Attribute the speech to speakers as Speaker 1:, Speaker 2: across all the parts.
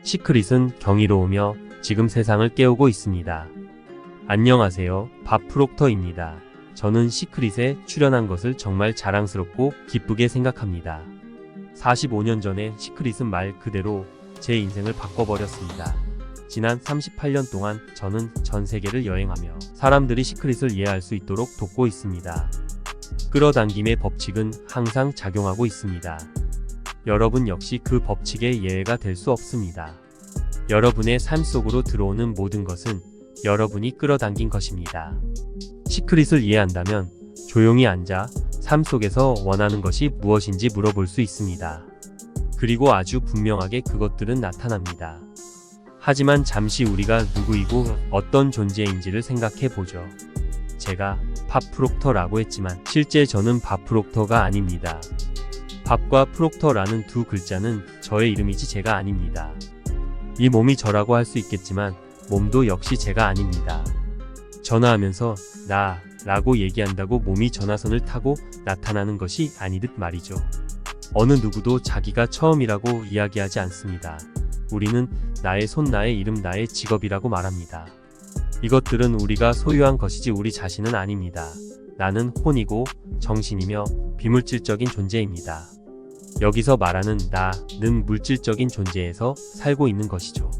Speaker 1: 시크릿은 경이로우며 지금 세상을 깨우고 있습니다. 안녕하세요. 밥 프록터입니다. 저는 시크릿에 출연한 것을 정말 자랑스럽고 기쁘게 생각합니다. 45년 전에 시크릿은 말 그대로 제 인생을 바꿔버렸습니다. 지난 38년 동안 저는 전 세계를 여행하며 사람들이 시크릿을 이해할 수 있도록 돕고 있습니다. 끌어당김의 법칙은 항상 작용하고 있습니다. 여러분 역시 그 법칙의 예외가 될 수 없습니다. 여러분의 삶 속으로 들어오는 모든 것은 여러분이 끌어당긴 것입니다. 시크릿을 이해한다면 조용히 앉아 삶 속에서 원하는 것이 무엇인지 물어볼 수 있습니다. 그리고 아주 분명하게 그것들은 나타납니다. 하지만 잠시 우리가 누구이고 어떤 존재인지를 생각해 보죠. 제가 밥 프록터라고 했지만 실제 저는 밥 프록터가 아닙니다. 밥과 프록터라는 두 글자는 저의 이름이지 제가 아닙니다. 이 몸이 저라고 할 수 있겠지만 몸도 역시 제가 아닙니다. 전화하면서 나 라고 얘기한다고 몸이 전화선을 타고 나타나는 것이 아니듯 말이죠. 어느 누구도 자기가 처음이라고 이야기하지 않습니다. 우리는 나의 손, 나의 이름, 나의 직업이라고 말합니다. 이것들은 우리가 소유한 것이지 우리 자신은 아닙니다. 나는 혼이고 정신이며 비물질적인 존재입니다. 여기서 말하는 나는 물질적인 존재에서 살고 있는 것이죠.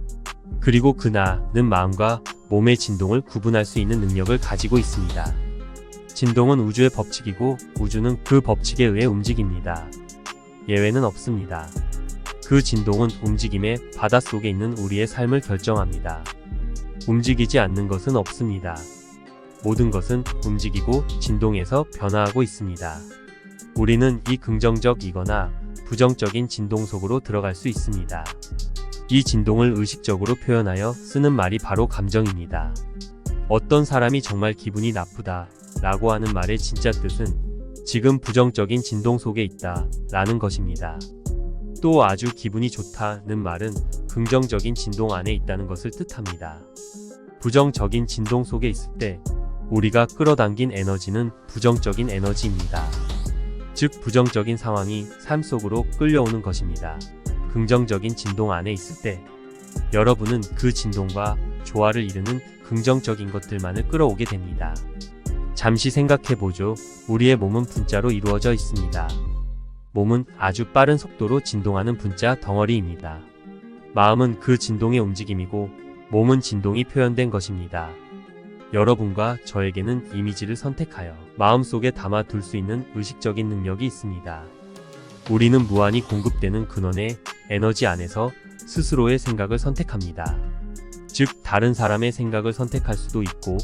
Speaker 1: 그리고 그 나는 마음과 몸의 진동을 구분할 수 있는 능력을 가지고 있습니다. 진동은 우주의 법칙이고 우주는 그 법칙에 의해 움직입니다. 예외는 없습니다. 그 진동은 움직임의 바닷속에 있는 우리의 삶을 결정합니다. 움직이지 않는 것은 없습니다. 모든 것은 움직이고 진동에서 변화하고 있습니다. 우리는 이 긍정적이거나 부정적인 진동 속으로 들어갈 수 있습니다. 이 진동을 의식적으로 표현하여 쓰는 말이 바로 감정입니다. 어떤 사람이 정말 기분이 나쁘다 라고 하는 말의 진짜 뜻은 지금 부정적인 진동 속에 있다 라는 것입니다. 또 아주 기분이 좋다는 말은 긍정적인 진동 안에 있다는 것을 뜻합니다. 부정적인 진동 속에 있을 때 우리가 끌어당긴 에너지는 부정적인 에너지입니다. 즉 부정적인 상황이 삶 속으로 끌려오는 것입니다. 긍정적인 진동 안에 있을 때 여러분은 그 진동과 조화를 이루는 긍정적인 것들만을 끌어오게 됩니다. 잠시 생각해보죠. 우리의 몸은 분자로 이루어져 있습니다. 몸은 아주 빠른 속도로 진동하는 분자 덩어리입니다. 마음은 그 진동의 움직임이고 몸은 진동이 표현된 것입니다. 여러분과 저에게는 이미지를 선택하여 마음속에 담아둘 수 있는 의식적인 능력이 있습니다. 우리는 무한히 공급되는 근원의 에너지 안에서 스스로의 생각을 선택합니다. 즉 다른 사람의 생각을 선택할 수도 있고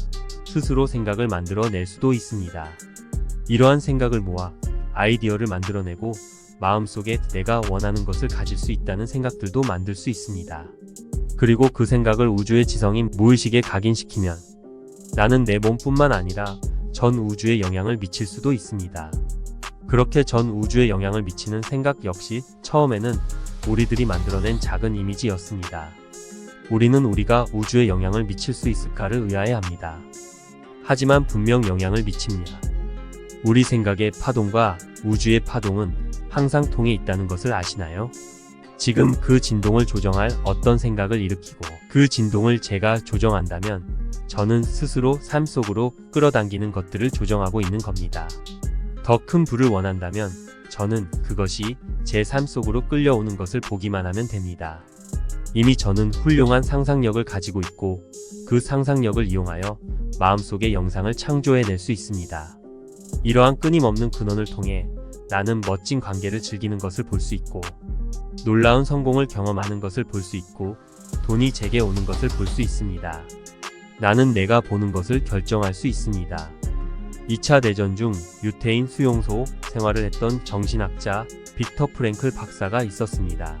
Speaker 1: 스스로 생각을 만들어낼 수도 있습니다. 이러한 생각을 모아 아이디어를 만들어내고 마음속에 내가 원하는 것을 가질 수 있다는 생각들도 만들 수 있습니다. 그리고 그 생각을 우주의 지성인 무의식에 각인시키면 나는 내 몸뿐만 아니라 전 우주에 영향을 미칠 수도 있습니다. 그렇게 전 우주에 영향을 미치는 생각 역시 처음에는 우리들이 만들어낸 작은 이미지였습니다. 우리는 우리가 우주에 영향을 미칠 수 있을까를 의아해합니다. 하지만 분명 영향을 미칩니다. 우리 생각의 파동과 우주의 파동은 항상 통해 있다는 것을 아시나요? 지금 그 진동을 조정할 어떤 생각을 일으키고 그 진동을 제가 조정한다면 저는 스스로 삶 속으로 끌어당기는 것들을 조정하고 있는 겁니다. 더 큰 부를 원한다면 저는 그것이 제 삶 속으로 끌려오는 것을 보기만 하면 됩니다. 이미 저는 훌륭한 상상력을 가지고 있고 그 상상력을 이용하여 마음속의 영상을 창조해낼 수 있습니다. 이러한 끊임없는 근원을 통해 나는 멋진 관계를 즐기는 것을 볼 수 있고 놀라운 성공을 경험하는 것을 볼 수 있고 돈이 제게 오는 것을 볼 수 있습니다. 나는 내가 보는 것을 결정할 수 있습니다. 2차 대전 중 유태인 수용소 생활을 했던 정신학자 빅터 프랭클 박사가 있었습니다.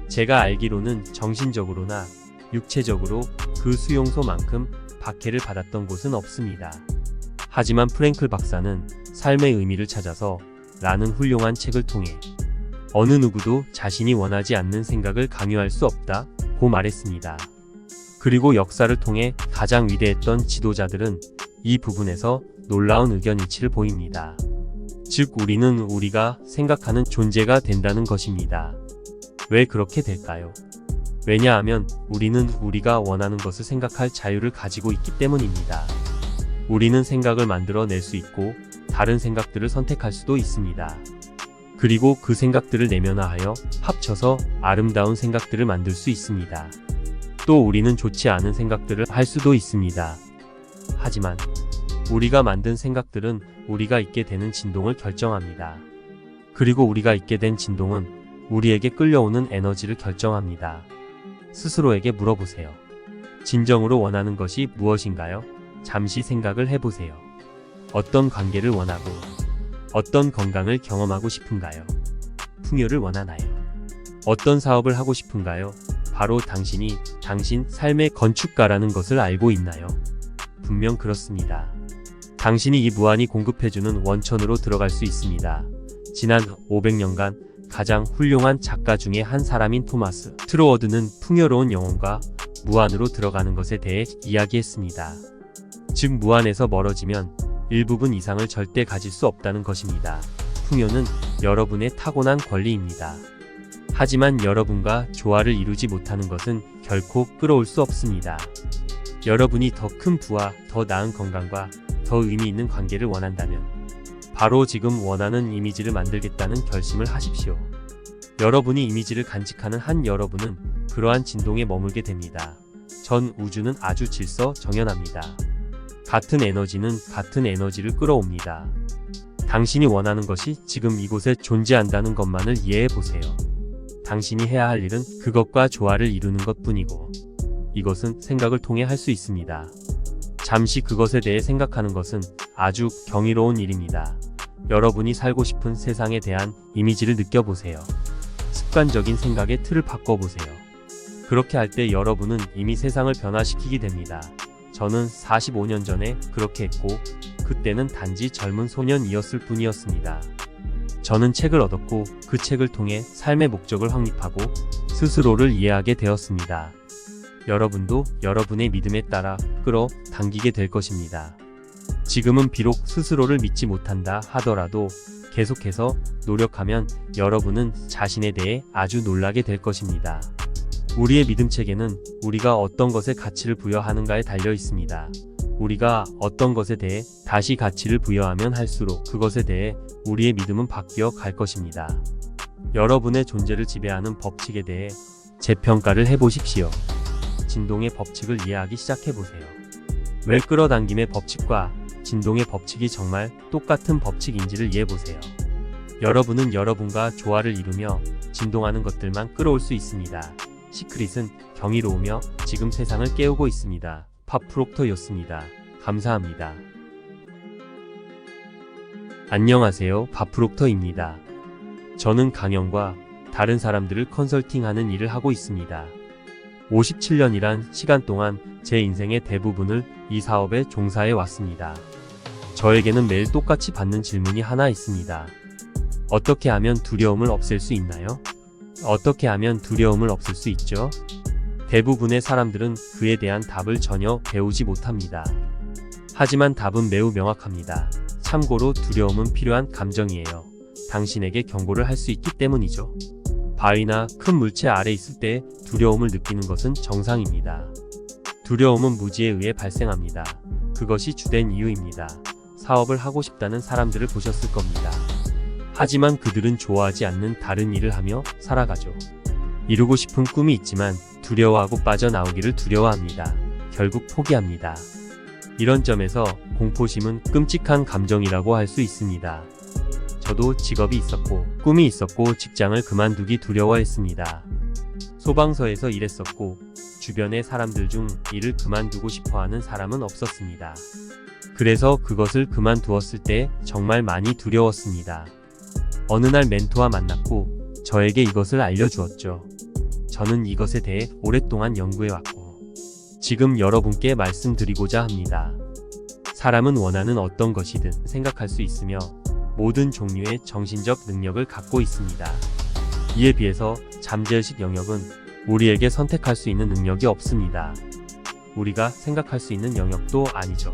Speaker 1: 제가 알기로는 정신적으로나 육체적으로 그 수용소만큼 박해를 받았던 곳은 없습니다. 하지만 프랭클 박사는 삶의 의미를 찾아서 라는 훌륭한 책을 통해 어느 누구도 자신이 원하지 않는 생각을 강요할 수 없다고 말했습니다. 그리고 역사를 통해 가장 위대했던 지도자들은 이 부분에서 놀라운 의견 일치를 보입니다. 즉 우리는 우리가 생각하는 존재가 된다는 것입니다. 왜 그렇게 될까요? 왜냐하면 우리는 우리가 원하는 것을 생각할 자유를 가지고 있기 때문입니다. 우리는 생각을 만들어 낼 수 있고 다른 생각들을 선택할 수도 있습니다. 그리고 그 생각들을 내면화하여 합쳐서 아름다운 생각들을 만들 수 있습니다. 또 우리는 좋지 않은 생각들을 할 수도 있습니다. 하지만 우리가 만든 생각들은 우리가 있게 되는 진동을 결정합니다. 그리고 우리가 있게 된 진동은 우리에게 끌려오는 에너지를 결정합니다. 스스로에게 물어보세요. 진정으로 원하는 것이 무엇인가요? 잠시 생각을 해보세요. 어떤 관계를 원하고 어떤 건강을 경험하고 싶은가요? 풍요를 원하나요? 어떤 사업을 하고 싶은가요? 바로 당신이 당신 삶의 건축가라는 것을 알고 있나요? 분명 그렇습니다. 당신이 이 무한히 공급해주는 원천으로 들어갈 수 있습니다. 지난 500년간 가장 훌륭한 작가 중에 한 사람인 토마스 트로워드는 풍요로운 영혼과 무한으로 들어가는 것에 대해 이야기했습니다. 즉 무한에서 멀어지면 일부분 이상을 절대 가질 수 없다는 것입니다. 풍요는 여러분의 타고난 권리입니다. 하지만 여러분과 조화를 이루지 못하는 것은 결코 끌어올 수 없습니다. 여러분이 더 큰 부와 더 나은 건강과 더 의미 있는 관계를 원한다면 바로 지금 원하는 이미지를 만들겠다는 결심을 하십시오. 여러분이 이미지를 간직하는 한 여러분은 그러한 진동에 머물게 됩니다. 전 우주는 아주 질서정연합니다. 같은 에너지는 같은 에너지를 끌어옵니다. 당신이 원하는 것이 지금 이곳에 존재한다는 것만을 이해해 보세요. 당신이 해야 할 일은 그것과 조화를 이루는 것뿐이고 이것은 생각을 통해 할 수 있습니다. 잠시 그것에 대해 생각하는 것은 아주 경이로운 일입니다. 여러분이 살고 싶은 세상에 대한 이미지를 느껴보세요. 습관적인 생각의 틀을 바꿔보세요. 그렇게 할 때 여러분은 이미 세상을 변화시키게 됩니다. 저는 45년 전에 그렇게 했고 그때는 단지 젊은 소년이었을 뿐이었습니다. 저는 책을 얻었고 그 책을 통해 삶의 목적을 확립하고 스스로를 이해하게 되었습니다. 여러분도 여러분의 믿음에 따라 끌어당기게 될 것입니다. 지금은 비록 스스로를 믿지 못한다 하더라도 계속해서 노력하면 여러분은 자신에 대해 아주 놀라게 될 것입니다. 우리의 믿음 체계는 우리가 어떤 것에 가치를 부여하는가에 달려 있습니다. 우리가 어떤 것에 대해 다시 가치를 부여하면 할수록 그것에 대해 우리의 믿음은 바뀌어 갈 것입니다. 여러분의 존재를 지배하는 법칙에 대해 재평가를 해보십시오. 진동의 법칙을 이해하기 시작해보세요. 왜 끌어당김의 법칙과 진동의 법칙이 정말 똑같은 법칙인지를 이해해보세요. 여러분은 여러분과 조화를 이루며 진동하는 것들만 끌어올 수 있습니다. 시크릿은 경이로우며 지금 세상을 깨우고 있습니다. 밥프록터였습니다. 감사합니다. 안녕하세요. 밥프록터입니다. 저는 강연과 다른 사람들을 컨설팅하는 일을 하고 있습니다. 57년이란 시간 동안 제 인생의 대부분을 이 사업에 종사해 왔습니다. 저에게는 매일 똑같이 받는 질문이 하나 있습니다. 어떻게 하면 두려움을 없앨 수 있나요? 어떻게 하면 두려움을 없앨 수 있죠? 대부분의 사람들은 그에 대한 답을 전혀 배우지 못합니다. 하지만 답은 매우 명확합니다. 참고로 두려움은 필요한 감정이에요. 당신에게 경고를 할 수 있기 때문이죠. 바위나 큰 물체 아래 있을 때 두려움을 느끼는 것은 정상입니다. 두려움은 무지에 의해 발생합니다. 그것이 주된 이유입니다. 사업을 하고 싶다는 사람들을 보셨을 겁니다. 하지만 그들은 좋아하지 않는 다른 일을 하며 살아가죠. 이루고 싶은 꿈이 있지만 두려워하고 빠져나오기를 두려워합니다. 결국 포기합니다. 이런 점에서 공포심은 끔찍한 감정이라고 할 수 있습니다. 저도 직업이 있었고 꿈이 있었고 직장을 그만두기 두려워했습니다. 소방서에서 일했었고 주변의 사람들 중 일을 그만두고 싶어하는 사람은 없었습니다. 그래서 그것을 그만두었을 때 정말 많이 두려웠습니다. 어느 날 멘토와 만났고 저에게 이것을 알려주었죠. 저는 이것에 대해 오랫동안 연구해왔고 지금 여러분께 말씀드리고자 합니다. 사람은 원하는 어떤 것이든 생각할 수 있으며 모든 종류의 정신적 능력을 갖고 있습니다. 이에 비해서 잠재의식 영역은 우리에게 선택할 수 있는 능력이 없습니다. 우리가 생각할 수 있는 영역도 아니죠.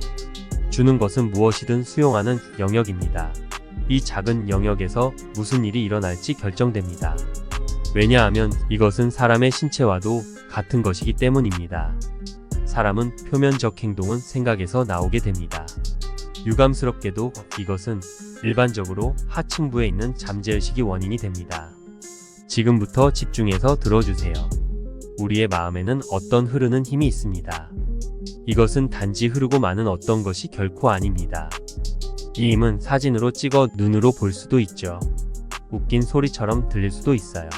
Speaker 1: 주는 것은 무엇이든 수용하는 영역입니다. 이 작은 영역에서 무슨 일이 일어날지 결정됩니다. 왜냐하면 이것은 사람의 신체와도 같은 것이기 때문입니다. 사람은 표면적 행동은 생각에서 나오게 됩니다. 유감스럽게도 이것은 일반적으로 하층부에 있는 잠재의식이 원인이 됩니다. 지금부터 집중해서 들어주세요. 우리의 마음에는 어떤 흐르는 힘이 있습니다. 이것은 단지 흐르고 마는 어떤 것이 결코 아닙니다. 이 힘은 사진으로 찍어 눈으로 볼 수도 있죠. 웃긴 소리처럼 들릴 수도 있어요.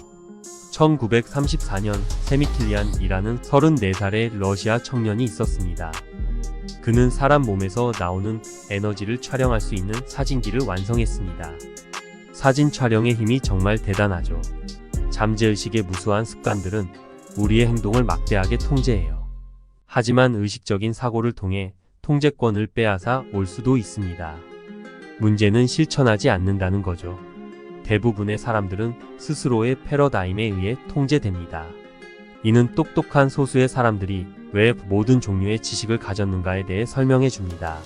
Speaker 1: 1934년 세미킬리안이라는 34살의 러시아 청년이 있었습니다. 그는 사람 몸에서 나오는 에너지를 촬영할 수 있는 사진기를 완성했습니다. 사진 촬영의 힘이 정말 대단하죠. 잠재의식의 무수한 습관들은 우리의 행동을 막대하게 통제해요. 하지만 의식적인 사고를 통해 통제권을 빼앗아 올 수도 있습니다. 문제는 실천하지 않는다는 거죠. 대부분의 사람들은 스스로의 패러다임에 의해 통제됩니다. 이는 똑똑한 소수의 사람들이 왜 모든 종류의 지식을 가졌는가에 대해 설명해 줍니다.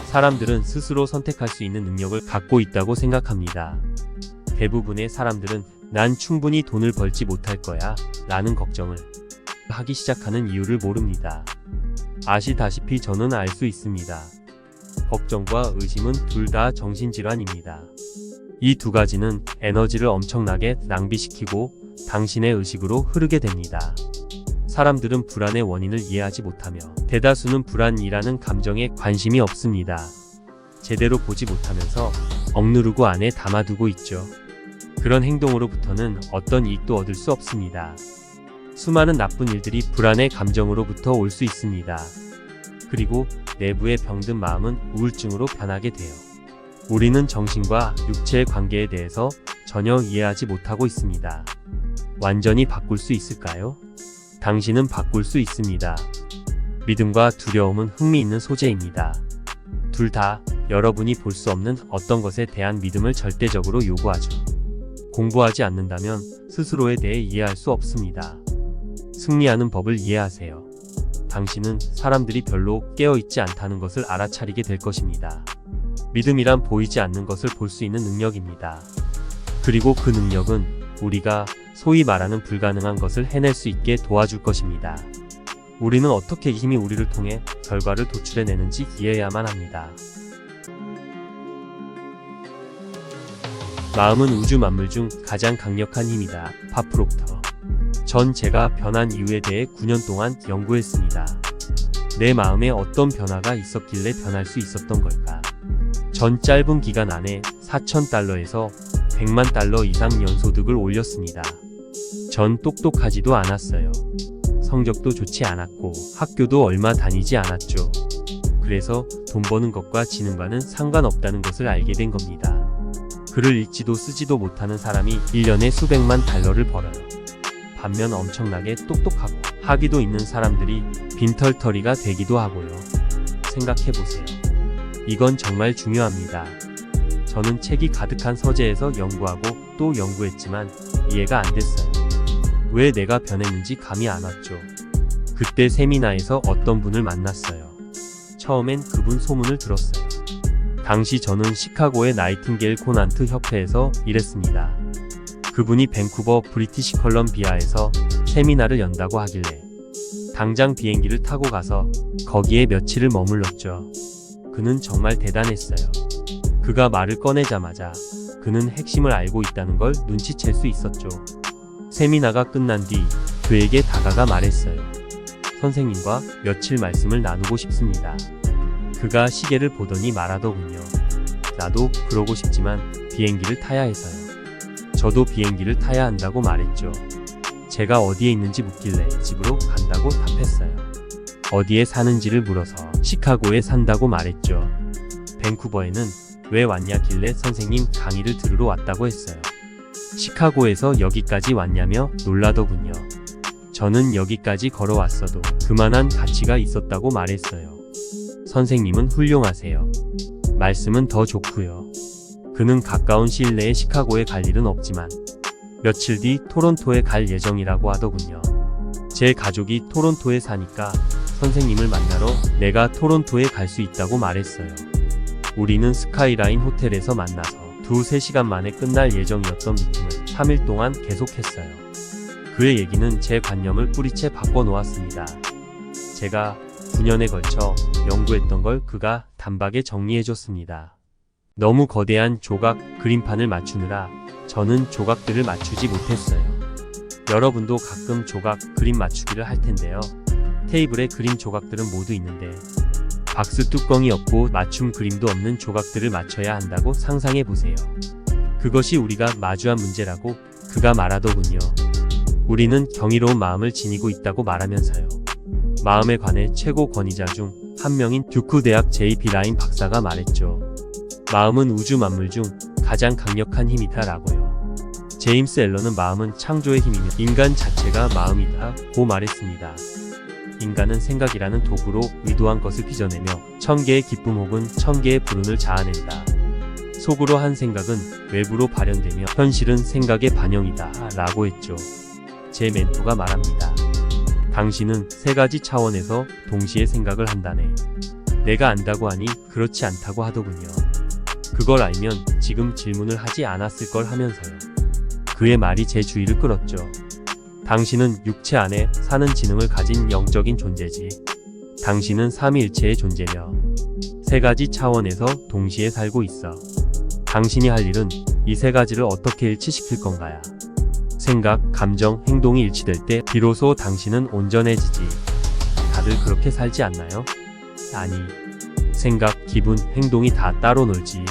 Speaker 1: 사람들은 스스로 선택할 수 있는 능력을 갖고 있다고 생각합니다. 대부분의 사람들은 난 충분히 돈을 벌지 못할 거야 라는 걱정을 하기 시작하는 이유를 모릅니다. 아시다시피 저는 알 수 있습니다. 걱정과 의심은 둘 다 정신질환입니다. 이 두 가지는 에너지를 엄청나게 낭비시키고 당신의 의식으로 흐르게 됩니다. 사람들은 불안의 원인을 이해하지 못하며 대다수는 불안이라는 감정에 관심이 없습니다. 제대로 보지 못하면서 억누르고 안에 담아두고 있죠. 그런 행동으로부터는 어떤 이익도 얻을 수 없습니다. 수많은 나쁜 일들이 불안의 감정으로부터 올 수 있습니다. 그리고 내부의 병든 마음은 우울증으로 변하게 돼요. 우리는 정신과 육체의 관계에 대해서 전혀 이해하지 못하고 있습니다. 완전히 바꿀 수 있을까요? 당신은 바꿀 수 있습니다. 믿음과 두려움은 흥미있는 소재입니다. 둘 다 여러분이 볼 수 없는 어떤 것에 대한 믿음을 절대적으로 요구하죠. 공부하지 않는다면 스스로에 대해 이해할 수 없습니다. 승리하는 법을 이해하세요. 당신은 사람들이 별로 깨어있지 않다는 것을 알아차리게 될 것입니다. 믿음이란 보이지 않는 것을 볼 수 있는 능력입니다. 그리고 그 능력은 우리가 소위 말하는 불가능한 것을 해낼 수 있게 도와줄 것입니다. 우리는 어떻게 이 힘이 우리를 통해 결과를 도출해내는지 이해해야만 합니다. 마음은 우주 만물 중 가장 강력한 힘이다. 바프록터. 전 제가 변한 이유에 대해 9년 동안 연구했습니다. 내 마음에 어떤 변화가 있었길래 변할 수 있었던 걸까? 전 짧은 기간 안에 $4,000에서 $1,000,000 이상 연소득을 올렸습니다. 전 똑똑하지도 않았어요. 성적도 좋지 않았고 학교도 얼마 다니지 않았죠. 그래서 돈 버는 것과 지능과는 상관없다는 것을 알게 된 겁니다. 글을 읽지도 쓰지도 못하는 사람이 1년에 수백만 달러를 벌어요. 반면 엄청나게 똑똑하고 학위도 있는 사람들이 빈털터리가 되기도 하고요. 생각해보세요. 이건 정말 중요합니다. 저는 책이 가득한 서재에서 연구하고 또 연구했지만 이해가 안 됐어요. 왜 내가 변했는지 감이 안 왔죠. 그때 세미나에서 어떤 분을 만났어요. 처음엔 그분 소문을 들었어요. 당시 저는 시카고의 나이팅게일 코난트 협회에서 일했습니다. 그분이 밴쿠버 브리티시 컬럼비아에서 세미나를 연다고 하길래 당장 비행기를 타고 가서 거기에 며칠을 머물렀죠. 그는 정말 대단했어요. 그가 말을 꺼내자마자 그는 핵심을 알고 있다는 걸 눈치챌 수 있었죠. 세미나가 끝난 뒤 그에게 다가가 말했어요. 선생님과 며칠 말씀을 나누고 싶습니다. 그가 시계를 보더니 말하더군요. 나도 그러고 싶지만 비행기를 타야 해서요. 저도 비행기를 타야 한다고 말했죠. 제가 어디에 있는지 묻길래 집으로 간다고 답했어요. 어디에 사는지를 물어서 시카고에 산다고 말했죠. 밴쿠버에는 왜 왔냐길래 선생님 강의를 들으러 왔다고 했어요. 시카고에서 여기까지 왔냐며 놀라더군요. 저는 여기까지 걸어왔어도 그만한 가치가 있었다고 말했어요. 선생님은 훌륭하세요. 말씀은 더 좋고요. 그는 가까운 시일 내에 시카고에 갈 일은 없지만 며칠 뒤 토론토에 갈 예정이라고 하더군요. 제 가족이 토론토에 사니까 선생님을 만나러 내가 토론토에 갈 수 있다고 말했어요. 우리는 스카이라인 호텔에서 만나서 2-3시간 만에 끝날 예정이었던 미팅을 3일 동안 계속했어요. 그의 얘기는 제 관념을 뿌리채 바꿔놓았습니다. 제가 9년에 걸쳐 연구했던 걸 그가 단박에 정리해줬습니다. 너무 거대한 조각 그림판을 맞추느라 저는 조각들을 맞추지 못했어요. 여러분도 가끔 조각 그림 맞추기를 할 텐데요. 테이블에 그림 조각들은 모두 있는데 박스 뚜껑이 없고 맞춤 그림도 없는 조각들을 맞춰야 한다고 상상해 보세요. 그것이 우리가 마주한 문제라고 그가 말하더군요. 우리는 경이로운 마음을 지니고 있다고 말하면서요. 마음에 관해 최고 권위자 중 한 명인 듀크 대학 J.B. 라인 박사가 말했죠. 마음은 우주 만물 중 가장 강력한 힘이다 라고요. 제임스 앨런은 마음은 창조의 힘이며 인간 자체가 마음이다 고 말했습니다. 인간은 생각이라는 도구로 의도한 것을 빚어내며 1000개의 기쁨 혹은 1000개의 불운을 자아낸다. 속으로 한 생각은 외부로 발현되며 현실은 생각의 반영이다 라고 했죠. 제 멘토가 말합니다. 당신은 3가지 차원에서 동시에 생각을 한다네. 내가 안다고 하니 그렇지 않다고 하더군요. 그걸 알면 지금 질문을 하지 않았을 걸 하면서요. 그의 말이 제 주의를 끌었죠. 당신은 육체 안에 사는 지능을 가진 영적인 존재지. 당신은 삼위일체의 존재며 3가지 차원에서 동시에 살고 있어. 당신이 할 일은 이 3가지를 어떻게 일치시킬 건가야. 생각, 감정, 행동이 일치될 때 비로소 당신은 온전해지지. 다들 그렇게 살지 않나요? 아니, 생각, 기분, 행동이 다 따로 놀지.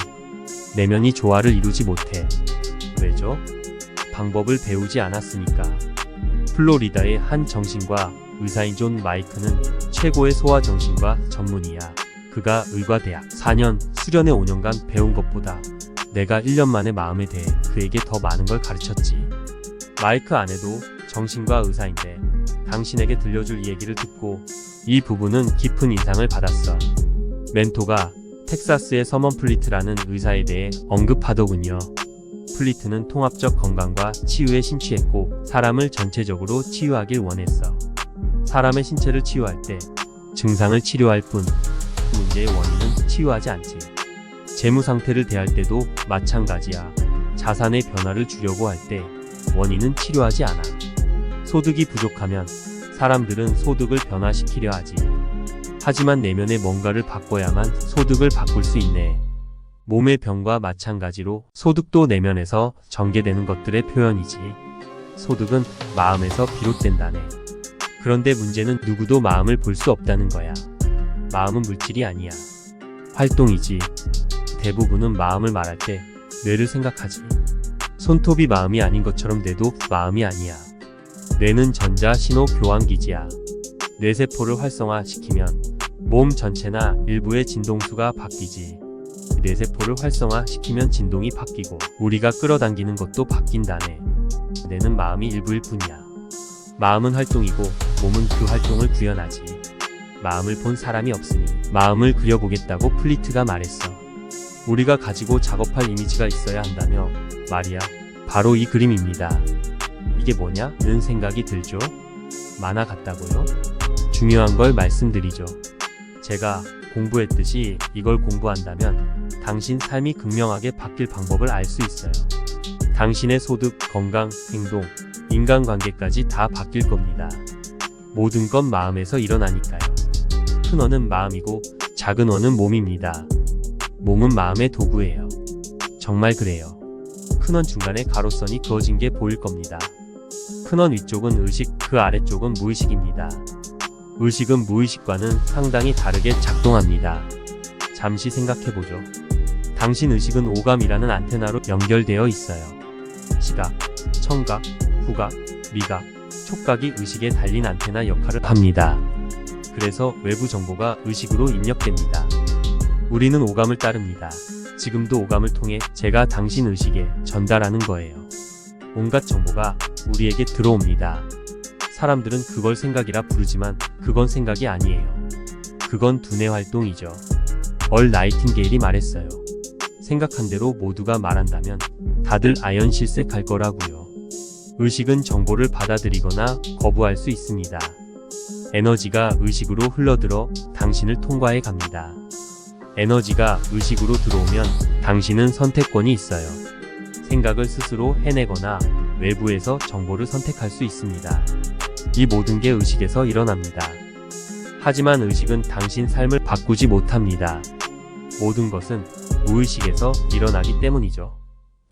Speaker 1: 내면이 조화를 이루지 못해. 왜죠? 방법을 배우지 않았으니까. 플로리다의 한 정신과 의사인 존 마이크는 최고의 소아정신과 전문의야. 그가 의과대학 4년, 수련회 5년간 배운 것보다 내가 1년 만에 마음에 대해 그에게 더 많은 걸 가르쳤지. 마이크 아내도 정신과 의사인데 당신에게 들려줄 얘기를 듣고 이 부부는 깊은 인상을 받았어. 멘토가 텍사스의 서먼 플리트라는 의사에 대해 언급하더군요. 플리트는 통합적 건강과 치유에 심취했고 사람을 전체적으로 치유하길 원했어. 사람의 신체를 치유할 때 증상을 치료할 뿐 문제의 원인은 치유하지 않지. 재무 상태를 대할 때도 마찬가지야. 자산의 변화를 주려고 할 때 원인은 치료하지 않아. 소득이 부족하면 사람들은 소득을 변화시키려 하지. 하지만 내면의 뭔가를 바꿔야만 소득을 바꿀 수 있네. 몸의 병과 마찬가지로 소득도 내면에서 전개되는 것들의 표현이지. 소득은 마음에서 비롯된다네. 그런데 문제는 누구도 마음을 볼 수 없다는 거야. 마음은 물질이 아니야. 활동이지. 대부분은 마음을 말할 때 뇌를 생각하지. 손톱이 마음이 아닌 것처럼 뇌도 마음이 아니야. 뇌는 전자 신호 교환기지야. 뇌세포를 활성화시키면 몸 전체나 일부의 진동수가 바뀌지. 뇌세포를 활성화시키면 진동이 바뀌고 우리가 끌어당기는 것도 바뀐다네. 뇌는 마음이 일부일 뿐이야. 마음은 활동이고 몸은 그 활동을 구현하지. 마음을 본 사람이 없으니 마음을 그려보겠다고 플리트가 말했어. 우리가 가지고 작업할 이미지가 있어야 한다며 말이야. 바로 이 그림입니다. 이게 뭐냐? 는 생각이 들죠? 만화 같다고요? 중요한 걸 말씀드리죠. 제가 공부했듯이 이걸 공부한다면 당신 삶이 극명하게 바뀔 방법을 알 수 있어요. 당신의 소득, 건강, 행동, 인간관계까지 다 바뀔 겁니다. 모든 건 마음에서 일어나니까요. 큰 원은 마음이고 작은 원은 몸입니다. 몸은 마음의 도구예요. 정말 그래요. 큰 원 중간에 가로선이 그어진 게 보일 겁니다. 큰 원 위쪽은 의식, 그 아래쪽은 무의식입니다. 의식은 무의식과는 상당히 다르게 작동합니다. 잠시 생각해보죠. 당신 의식은 오감이라는 안테나로 연결되어 있어요. 시각, 청각, 후각, 미각, 촉각이 의식에 달린 안테나 역할을 합니다. 그래서 외부 정보가 의식으로 입력됩니다. 우리는 오감을 따릅니다. 지금도 오감을 통해 제가 당신 의식에 전달하는 거예요. 온갖 정보가 우리에게 들어옵니다. 사람들은 그걸 생각이라 부르지만 그건 생각이 아니에요. 그건 두뇌 활동이죠. 얼 나이팅게일이 말했어요. 생각한 대로 모두가 말한다면 다들 아연실색할 거라고요. 의식은 정보를 받아들이거나 거부할 수 있습니다. 에너지가 의식으로 흘러들어 당신을 통과해 갑니다. 에너지가 의식으로 들어오면 당신은 선택권이 있어요. 생각을 스스로 해내거나 외부에서 정보를 선택할 수 있습니다. 이 모든 게 의식에서 일어납니다. 하지만 의식은 당신 삶을 바꾸지 못합니다. 모든 것은 무의식에서 일어나기 때문이죠.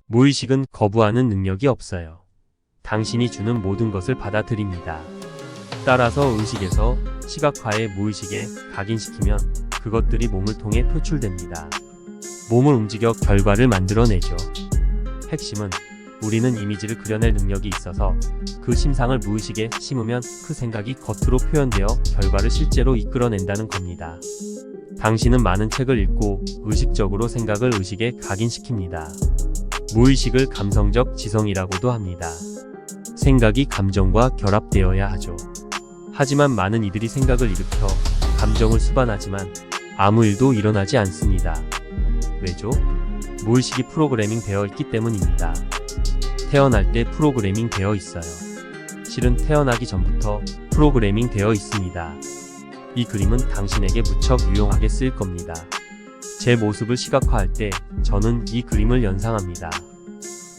Speaker 1: 무의식은 거부하는 능력이 없어요. 당신이 주는 모든 것을 받아들입니다. 따라서 의식에서 시각화의 무의식에 각인시키면 그것들이 몸을 통해 표출됩니다. 몸을 움직여 결과를 만들어내죠. 핵심은 우리는 이미지를 그려낼 능력이 있어서 그 심상을 무의식에 심으면 그 생각이 겉으로 표현되어 결과를 실제로 이끌어낸다는 겁니다. 당신은 많은 책을 읽고 의식적으로 생각을 의식에 각인시킵니다. 무의식을 감성적 지성이라고도 합니다. 생각이 감정과 결합되어야 하죠. 하지만 많은 이들이 생각을 일으켜 감정을 수반하지만 아무 일도 일어나지 않습니다. 왜죠? 무의식이 프로그래밍 되어 있기 때문입니다. 태어날 때 프로그래밍 되어 있어요. 실은 태어나기 전부터 프로그래밍 되어 있습니다. 이 그림은 당신에게 무척 유용하게 쓰일 겁니다. 제 모습을 시각화할 때 저는 이 그림을 연상합니다.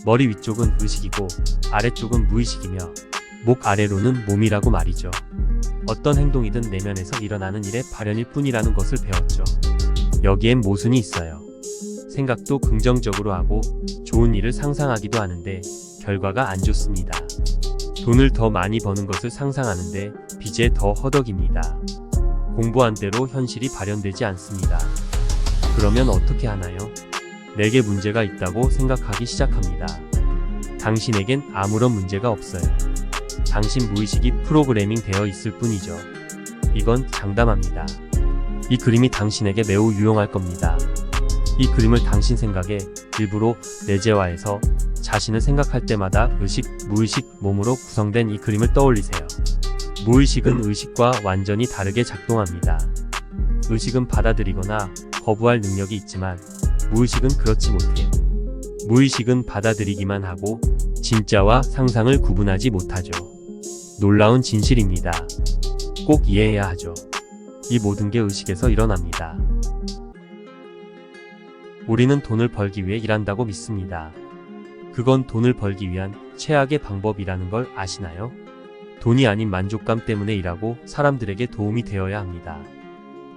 Speaker 1: 머리 위쪽은 의식이고 아래쪽은 무의식이며 목 아래로는 몸이라고 말이죠. 어떤 행동이든 내면에서 일어나는 일의 발현일 뿐이라는 것을 배웠죠. 여기엔 모순이 있어요. 생각도 긍정적으로 하고 좋은 일을 상상하기도 하는데 결과가 안 좋습니다. 돈을 더 많이 버는 것을 상상하는데 빚에 더 허덕입니다. 공부한 대로 현실이 발현되지 않습니다. 그러면 어떻게 하나요? 내게 문제가 있다고 생각하기 시작합니다. 당신에겐 아무런 문제가 없어요. 당신 무의식이 프로그래밍 되어 있을 뿐이죠. 이건 장담합니다. 이 그림이 당신에게 매우 유용할 겁니다. 이 그림을 당신 생각에 일부러 내재화해서 자신을 생각할 때마다 의식, 무의식, 몸으로 구성된 이 그림을 떠올리세요. 무의식은 의식과 완전히 다르게 작동합니다. 의식은 받아들이거나 거부할 능력이 있지만 무의식은 그렇지 못해요. 무의식은 받아들이기만 하고 진짜와 상상을 구분하지 못하죠. 놀라운 진실입니다. 꼭 이해해야 하죠. 이 모든 게 의식에서 일어납니다. 우리는 돈을 벌기 위해 일한다고 믿습니다. 그건 돈을 벌기 위한 최악의 방법이라는 걸 아시나요? 돈이 아닌 만족감 때문에 일하고 사람들에게 도움이 되어야 합니다.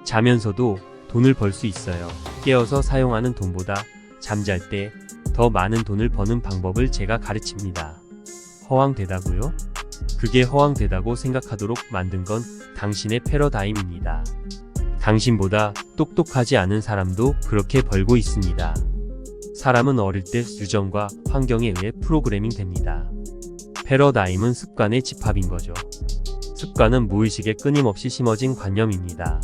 Speaker 1: 자면서도 돈을 벌 수 있어요. 깨어서 사용하는 돈보다 잠잘 때 더 많은 돈을 버는 방법을 제가 가르칩니다. 허황되다고요? 그게 허황되다고 생각하도록 만든 건 당신의 패러다임입니다. 당신보다 똑똑하지 않은 사람도 그렇게 벌고 있습니다. 사람은 어릴 때 유전과 환경에 의해 프로그래밍 됩니다. 패러다임은 습관의 집합인 거죠. 습관은 무의식에 끊임없이 심어진 관념입니다.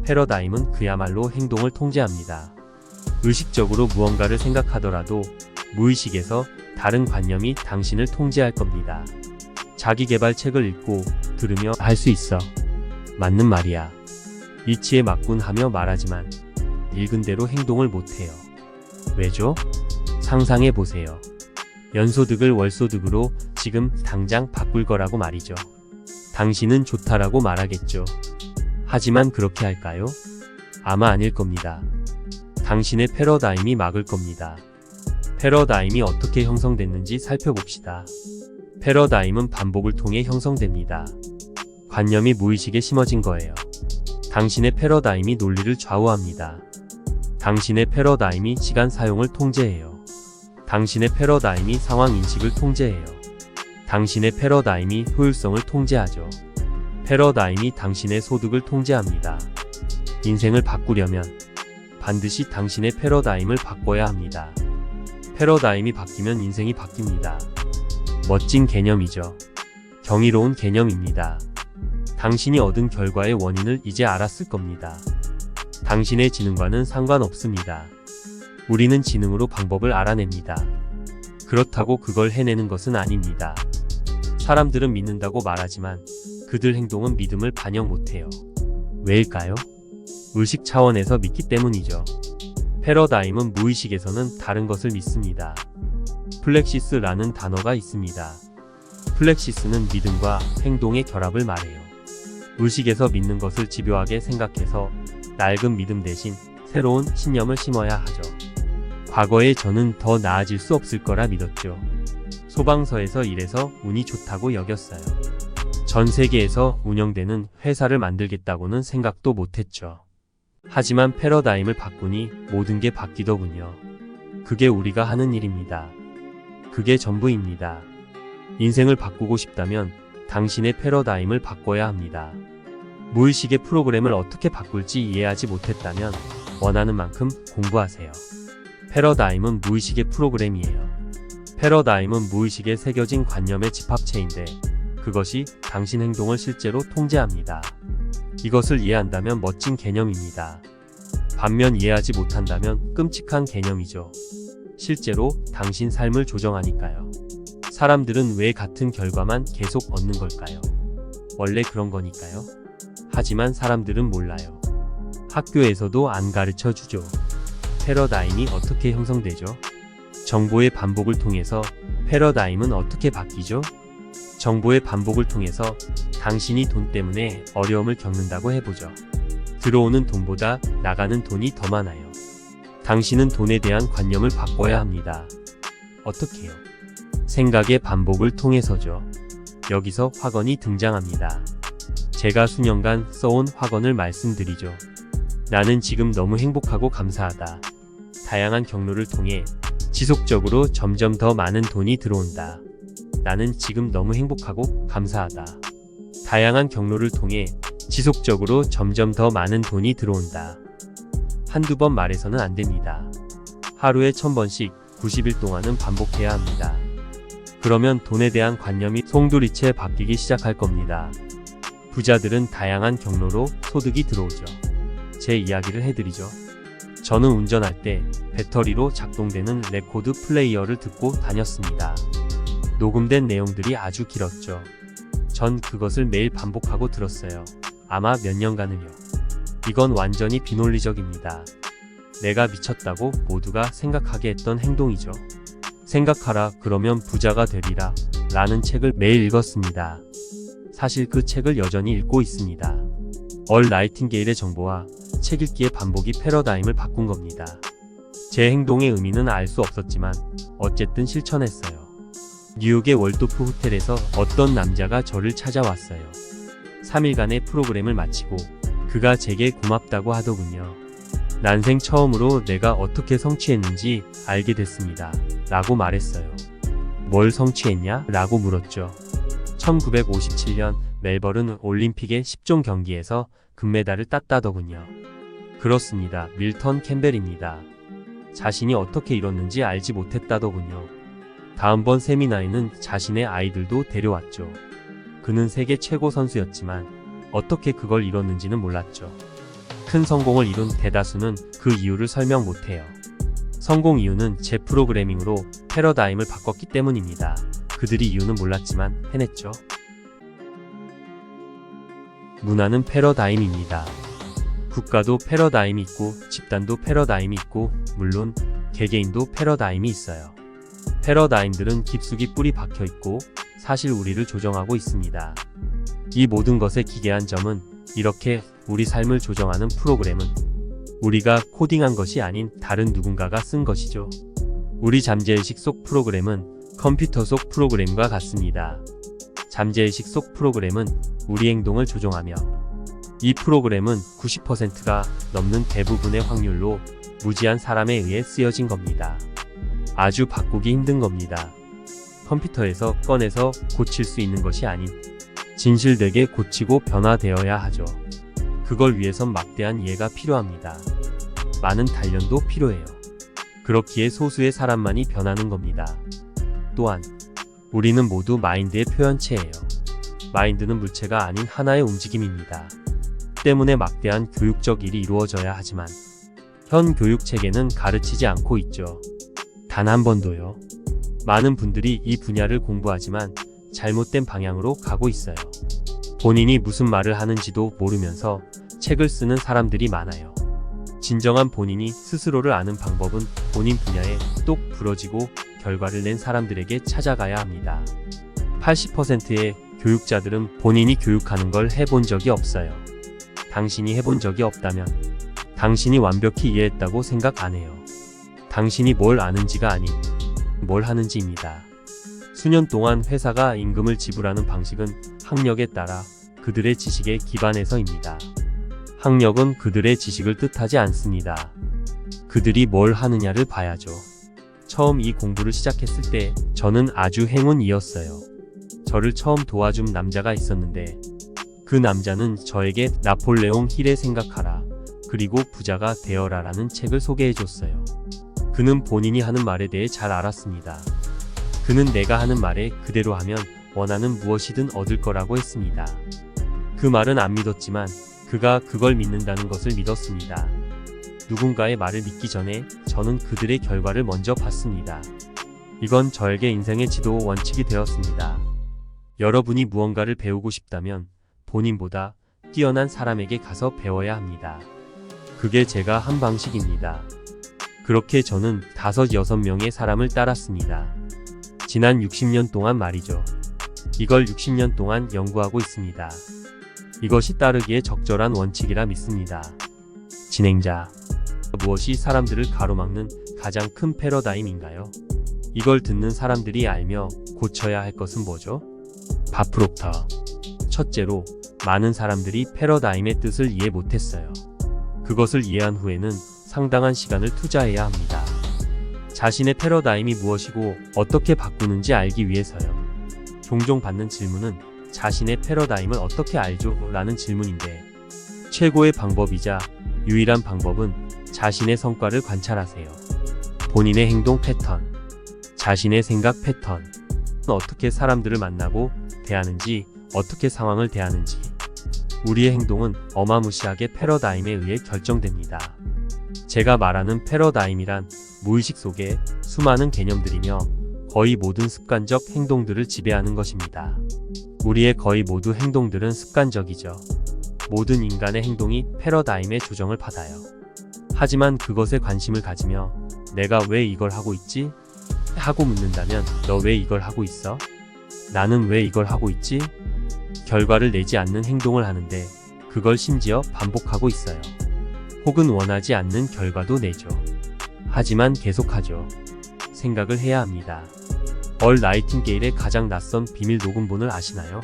Speaker 1: 패러다임은 그야말로 행동을 통제합니다. 의식적으로 무언가를 생각하더라도 무의식에서 다른 관념이 당신을 통제할 겁니다. 자기계발 책을 읽고 들으며 할 수 있어. 맞는 말이야. 이치에 맞군 하며 말하지만 읽은 대로 행동을 못해요. 왜죠? 상상해보세요. 연소득을 월소득으로 지금 당장 바꿀 거라고 말이죠. 당신은 좋다라고 말하겠죠. 하지만 그렇게 할까요? 아마 아닐 겁니다. 당신의 패러다임이 막을 겁니다. 패러다임이 어떻게 형성됐는지 살펴봅시다. 패러다임은 반복을 통해 형성됩니다. 관념이 무의식에 심어진 거예요. 당신의 패러다임이 논리를 좌우합니다. 당신의 패러다임이 시간 사용을 통제해요. 당신의 패러다임이 상황 인식을 통제해요. 당신의 패러다임이 효율성을 통제하죠. 패러다임이 당신의 소득을 통제합니다. 인생을 바꾸려면 반드시 당신의 패러다임을 바꿔야 합니다. 패러다임이 바뀌면 인생이 바뀝니다. 멋진 개념이죠. 경이로운 개념입니다. 당신이 얻은 결과의 원인을 이제 알았을 겁니다. 당신의 지능과는 상관없습니다. 우리는 지능으로 방법을 알아냅니다. 그렇다고 그걸 해내는 것은 아닙니다. 사람들은 믿는다고 말하지만 그들 행동은 믿음을 반영 못해요. 왜일까요? 의식 차원에서 믿기 때문이죠. 패러다임은 무의식에서는 다른 것을 믿습니다. 플렉시스라는 단어가 있습니다. 플렉시스는 믿음과 행동의 결합을 말해요. 의식에서 믿는 것을 집요하게 생각해서 낡은 믿음 대신 새로운 신념을 심어야 하죠. 과거에 저는 더 나아질 수 없을 거라 믿었죠. 소방서에서 일해서 운이 좋다고 여겼어요. 전 세계에서 운영되는 회사를 만들겠다고는 생각도 못했죠. 하지만 패러다임을 바꾸니 모든 게 바뀌더군요. 그게 우리가 하는 일입니다. 그게 전부입니다. 인생을 바꾸고 싶다면 당신의 패러다임을 바꿔야 합니다. 무의식의 프로그램을 어떻게 바꿀지 이해하지 못했다면 원하는 만큼 공부하세요. 패러다임은 무의식의 프로그램이에요. 패러다임은 무의식에 새겨진 관념의 집합체인데 그것이 당신 행동을 실제로 통제합니다. 이것을 이해한다면 멋진 개념입니다. 반면 이해하지 못한다면 끔찍한 개념이죠. 실제로 당신 삶을 조정하니까요. 사람들은 왜 같은 결과만 계속 얻는 걸까요? 원래 그런 거니까요. 하지만 사람들은 몰라요. 학교에서도 안 가르쳐 주죠. 패러다임이 어떻게 형성되죠? 정보의 반복을 통해서 패러다임은 어떻게 바뀌죠? 정보의 반복을 통해서 당신이 돈 때문에 어려움을 겪는다고 해보죠. 들어오는 돈보다 나가는 돈이 더 많아요. 당신은 돈에 대한 관념을 바꿔야 합니다. 어떻게요? 생각의 반복을 통해서죠. 여기서 확언이 등장합니다. 제가 수년간 써온 확언을 말씀드리죠. 나는 지금 너무 행복하고 감사하다. 다양한 경로를 통해 지속적으로 점점 더 많은 돈이 들어온다. 나는 지금 너무 행복하고 감사하다. 다양한 경로를 통해 지속적으로 점점 더 많은 돈이 들어온다. 한두 번 말해서는 안 됩니다. 하루에 1000번씩 90일 동안은 반복해야 합니다. 그러면 돈에 대한 관념이 송두리째 바뀌기 시작할 겁니다. 부자들은 다양한 경로로 소득이 들어오죠. 제 이야기를 해드리죠. 저는 운전할 때 배터리로 작동되는 레코드 플레이어를 듣고 다녔습니다. 녹음된 내용들이 아주 길었죠. 전 그것을 매일 반복하고 들었어요. 아마 몇 년간을요. 이건 완전히 비논리적입니다. 내가 미쳤다고 모두가 생각하게 했던 행동이죠. 생각하라 그러면 부자가 되리라 라는 책을 매일 읽었습니다. 사실 그 책을 여전히 읽고 있습니다. 얼 나이팅게일의 정보와 책 읽기의 반복이 패러다임을 바꾼 겁니다. 제 행동의 의미는 알 수 없었지만 어쨌든 실천했어요. 뉴욕의 월도프 호텔에서 어떤 남자가 저를 찾아왔어요. 3일간의 프로그램을 마치고 그가 제게 고맙다고 하더군요. 난생 처음으로 내가 어떻게 성취했는지 알게 됐습니다. 라고 말했어요. 뭘 성취했냐? 라고 물었죠. 1957년 멜버른 올림픽의 10종 경기에서 금메달을 땄다더군요. 그렇습니다. 밀턴 캠벨입니다. 자신이 어떻게 이뤘는지 알지 못했다더군요. 다음번 세미나에는 자신의 아이들도 데려왔죠. 그는 세계 최고 선수였지만 어떻게 그걸 이뤘는지는 몰랐죠. 큰 성공을 이룬 대다수는 그 이유를 설명 못해요. 성공 이유는 제 프로그래밍으로 패러다임을 바꿨기 때문입니다. 그들이 이유는 몰랐지만 해냈죠. 문화는 패러다임입니다. 국가도 패러다임이 있고 집단도 패러다임이 있고 물론 개개인도 패러다임이 있어요. 패러다임들은 깊숙이 뿌리 박혀 있고 사실 우리를 조정하고 있습니다. 이 모든 것의 기괴한 점은 이렇게 우리 삶을 조정하는 프로그램은 우리가 코딩한 것이 아닌 다른 누군가가 쓴 것이죠. 우리 잠재의식 속 프로그램은 컴퓨터 속 프로그램과 같습니다. 잠재의식 속 프로그램은 우리 행동을 조종하며 이 프로그램은 90%가 넘는 대부분의 확률로 무지한 사람에 의해 쓰여진 겁니다. 아주 바꾸기 힘든 겁니다. 컴퓨터에서 꺼내서 고칠 수 있는 것이 아닌 진실되게 고치고 변화되어야 하죠. 그걸 위해선 막대한 이해가 필요합니다. 많은 단련도 필요해요. 그렇기에 소수의 사람만이 변하는 겁니다. 또한 우리는 모두 마인드의 표현체예요. 마인드는 물체가 아닌 하나의 움직임입니다. 때문에 막대한 교육적 일이 이루어져야 하지만 현 교육 체계는 가르치지 않고 있죠. 단 한 번도요. 많은 분들이 이 분야를 공부하지만 잘못된 방향으로 가고 있어요. 본인이 무슨 말을 하는지도 모르면서 책을 쓰는 사람들이 많아요. 진정한 본인이 스스로를 아는 방법은 본인 분야에 똑 부러지고 결과를 낸 사람들에게 찾아가야 합니다. 80%의 교육자들은 본인이 교육하는 걸 해본 적이 없어요. 당신이 해본 적이 없다면 당신이 완벽히 이해했다고 생각 안 해요. 당신이 뭘 아는지가 아닌 뭘 하는지입니다. 수년 동안 회사가 임금을 지불하는 방식은 학력에 따라 그들의 지식에 기반해서입니다. 학력은 그들의 지식을 뜻하지 않습니다. 그들이 뭘 하느냐를 봐야죠. 처음 이 공부를 시작했을 때 저는 아주 행운이었어요. 저를 처음 도와준 남자가 있었는데 그 남자는 저에게 나폴레옹 힐의 생각하라 그리고 부자가 되어라 라는 책을 소개해줬어요. 그는 본인이 하는 말에 대해 잘 알았습니다. 그는 내가 하는 말에 그대로 하면 원하는 무엇이든 얻을 거라고 했습니다. 그 말은 안 믿었지만 그가 그걸 믿는다는 것을 믿었습니다. 누군가의 말을 믿기 전에 저는 그들의 결과를 먼저 봤습니다. 이건 저에게 인생의 지도 원칙이 되었습니다. 여러분이 무언가를 배우고 싶다면 본인보다 뛰어난 사람에게 가서 배워야 합니다. 그게 제가 한 방식입니다. 그렇게 저는 5-6명의 사람을 따랐습니다. 지난 60년 동안 말이죠. 이걸 60년 동안 연구하고 있습니다. 이것이 따르기에 적절한 원칙이라 믿습니다. 진행자. 무엇이 사람들을 가로막는 가장 큰 패러다임인가요? 이걸 듣는 사람들이 알며 고쳐야 할 것은 뭐죠? 밥 프록터. 첫째로, 많은 사람들이 패러다임의 뜻을 이해 못했어요. 그것을 이해한 후에는 상당한 시간을 투자해야 합니다. 자신의 패러다임이 무엇이고 어떻게 바꾸는지 알기 위해서요. 종종 받는 질문은 자신의 패러다임을 어떻게 알죠? 라는 질문인데 최고의 방법이자 유일한 방법은 자신의 성과를 관찰하세요. 본인의 행동 패턴, 자신의 생각 패턴, 어떻게 사람들을 만나고 대하는지, 어떻게 상황을 대하는지. 우리의 행동은 어마무시하게 패러다임에 의해 결정됩니다. 제가 말하는 패러다임이란 무의식 속에 수많은 개념들이며 거의 모든 습관적 행동들을 지배하는 것입니다. 우리의 거의 모두 행동들은 습관적이죠. 모든 인간의 행동이 패러다임의 조정을 받아요. 하지만 그것에 관심을 가지며 내가 왜 이걸 하고 있지? 하고 묻는다면 너 왜 이걸 하고 있어? 나는 왜 이걸 하고 있지? 결과를 내지 않는 행동을 하는데 그걸 심지어 반복하고 있어요. 혹은 원하지 않는 결과도 내죠. 하지만 계속하죠. 생각을 해야 합니다. 나이팅게일의 가장 낯선 비밀 녹음본을 아시나요?